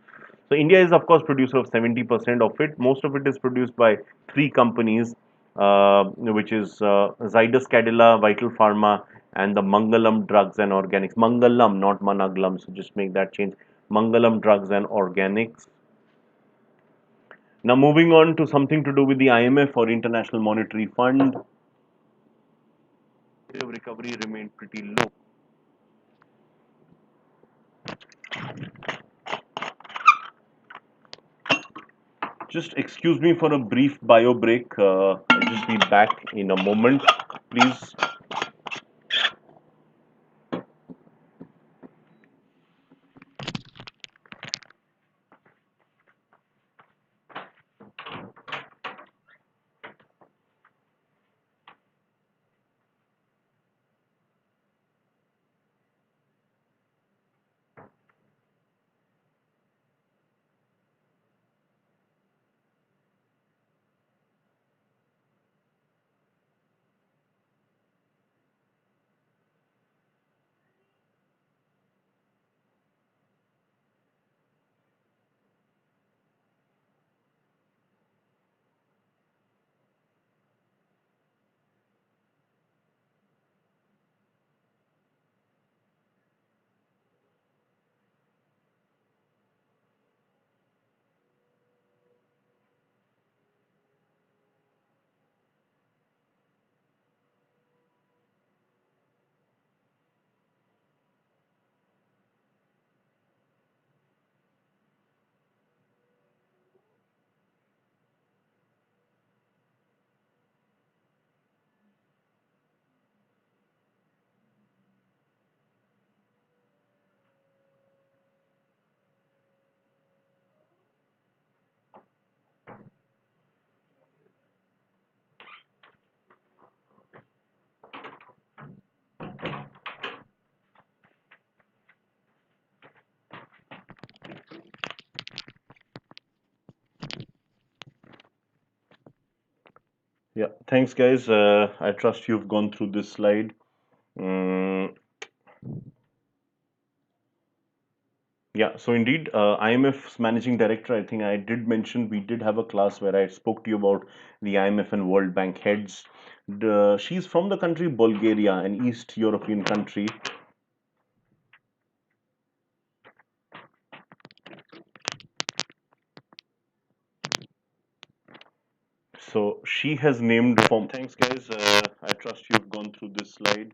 So India is of course producer of 70% of it. Most of it is produced by three companies, which is Zydus Cadila, Vital Pharma, and the Mangalam Drugs and Organics. Mangalam, not Managalam. So just make that change. Mangalam Drugs and Organics. Now moving on to something to do with the IMF or International Monetary Fund. Rate of recovery remained pretty low. Just excuse me for a brief bio break. I'll just be back in a moment, please. Yeah, thanks, guys. I trust you've gone through this slide. Mm, yeah, so indeed, IMF's managing director, I think I did mention we did have a class where I spoke to you about the IMF and World Bank heads. She's from the country Bulgaria, an East European country. So she has named form. Thanks, guys. I trust you've gone through this slide.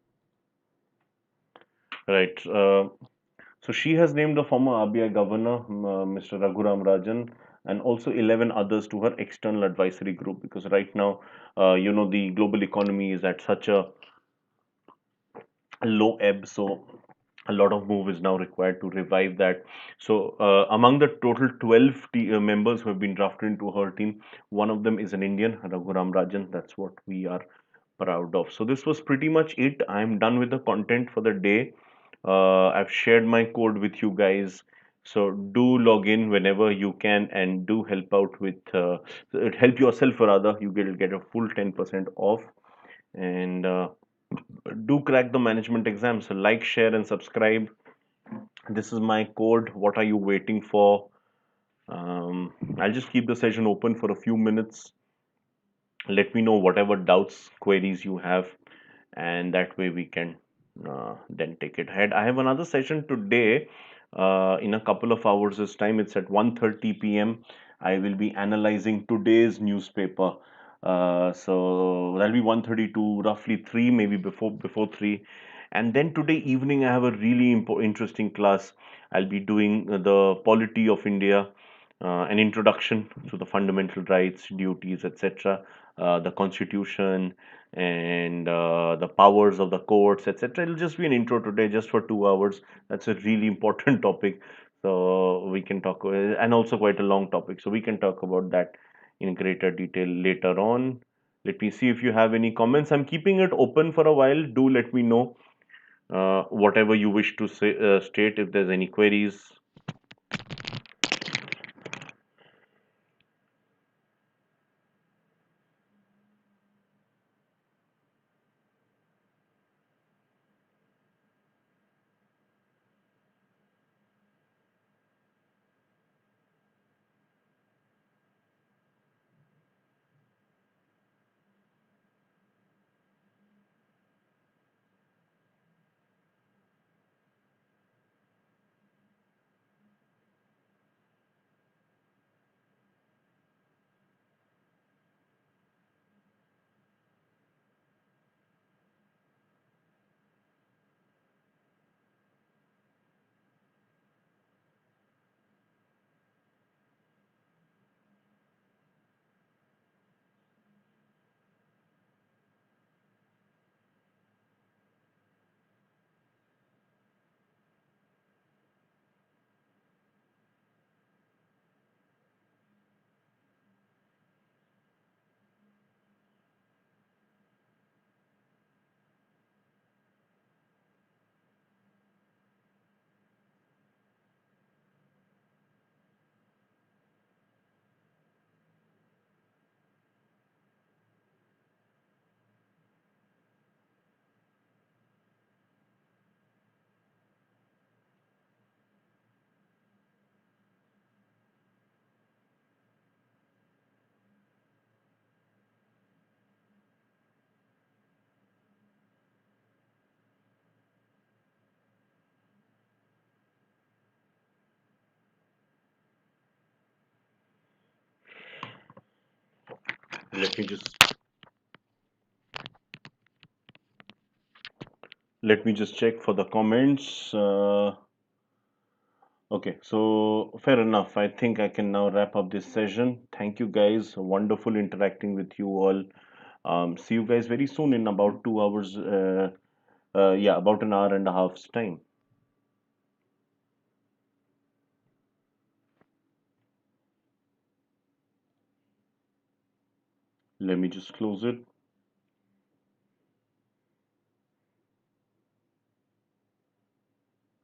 Right. So she has named the former RBI governor, Mr. Raghuram Rajan, and also 11 others to her external advisory group because right now, the global economy is at such a low ebb. So a lot of move is now required to revive that. So among the total 12 members who have been drafted into her team, one of them is an Indian, Raghuram Rajan. That's what we are proud of. So this was pretty much it. I'm done with the content for the day. I've shared my code with you guys. So do log in whenever you can and do help out with help yourself or other. You get a full 10% off and do crack the management exam. So like, share, and subscribe. This is my code. What are you waiting for? I'll just keep the session open for a few minutes. Let me know whatever doubts, queries you have, and that way we can then take it ahead. I have another session today in a couple of hours' time. It's at 1:30 p.m. I will be analyzing today's newspaper. So that'll be 1:30 to roughly 3, maybe before 3. And then today evening, I have a really interesting class. I'll be doing the polity of India, an introduction to the fundamental rights, duties, etc., the constitution, and the powers of the courts, etc. It'll just be an intro today, just for 2 hours. That's a really important topic. So we can talk, and also quite a long topic. So we can talk about that in greater detail later on. Let me see if you have any comments. I'm keeping it open for a while. Do let me know whatever you wish to say, state if there's any queries. Let me just let me just check for the comments. Okay, so fair enough. I think I can now wrap up this session. Thank you guys. Wonderful interacting with you all. See you guys very soon in about 2 hours. Yeah, about an hour and a half's time. Let me just close it.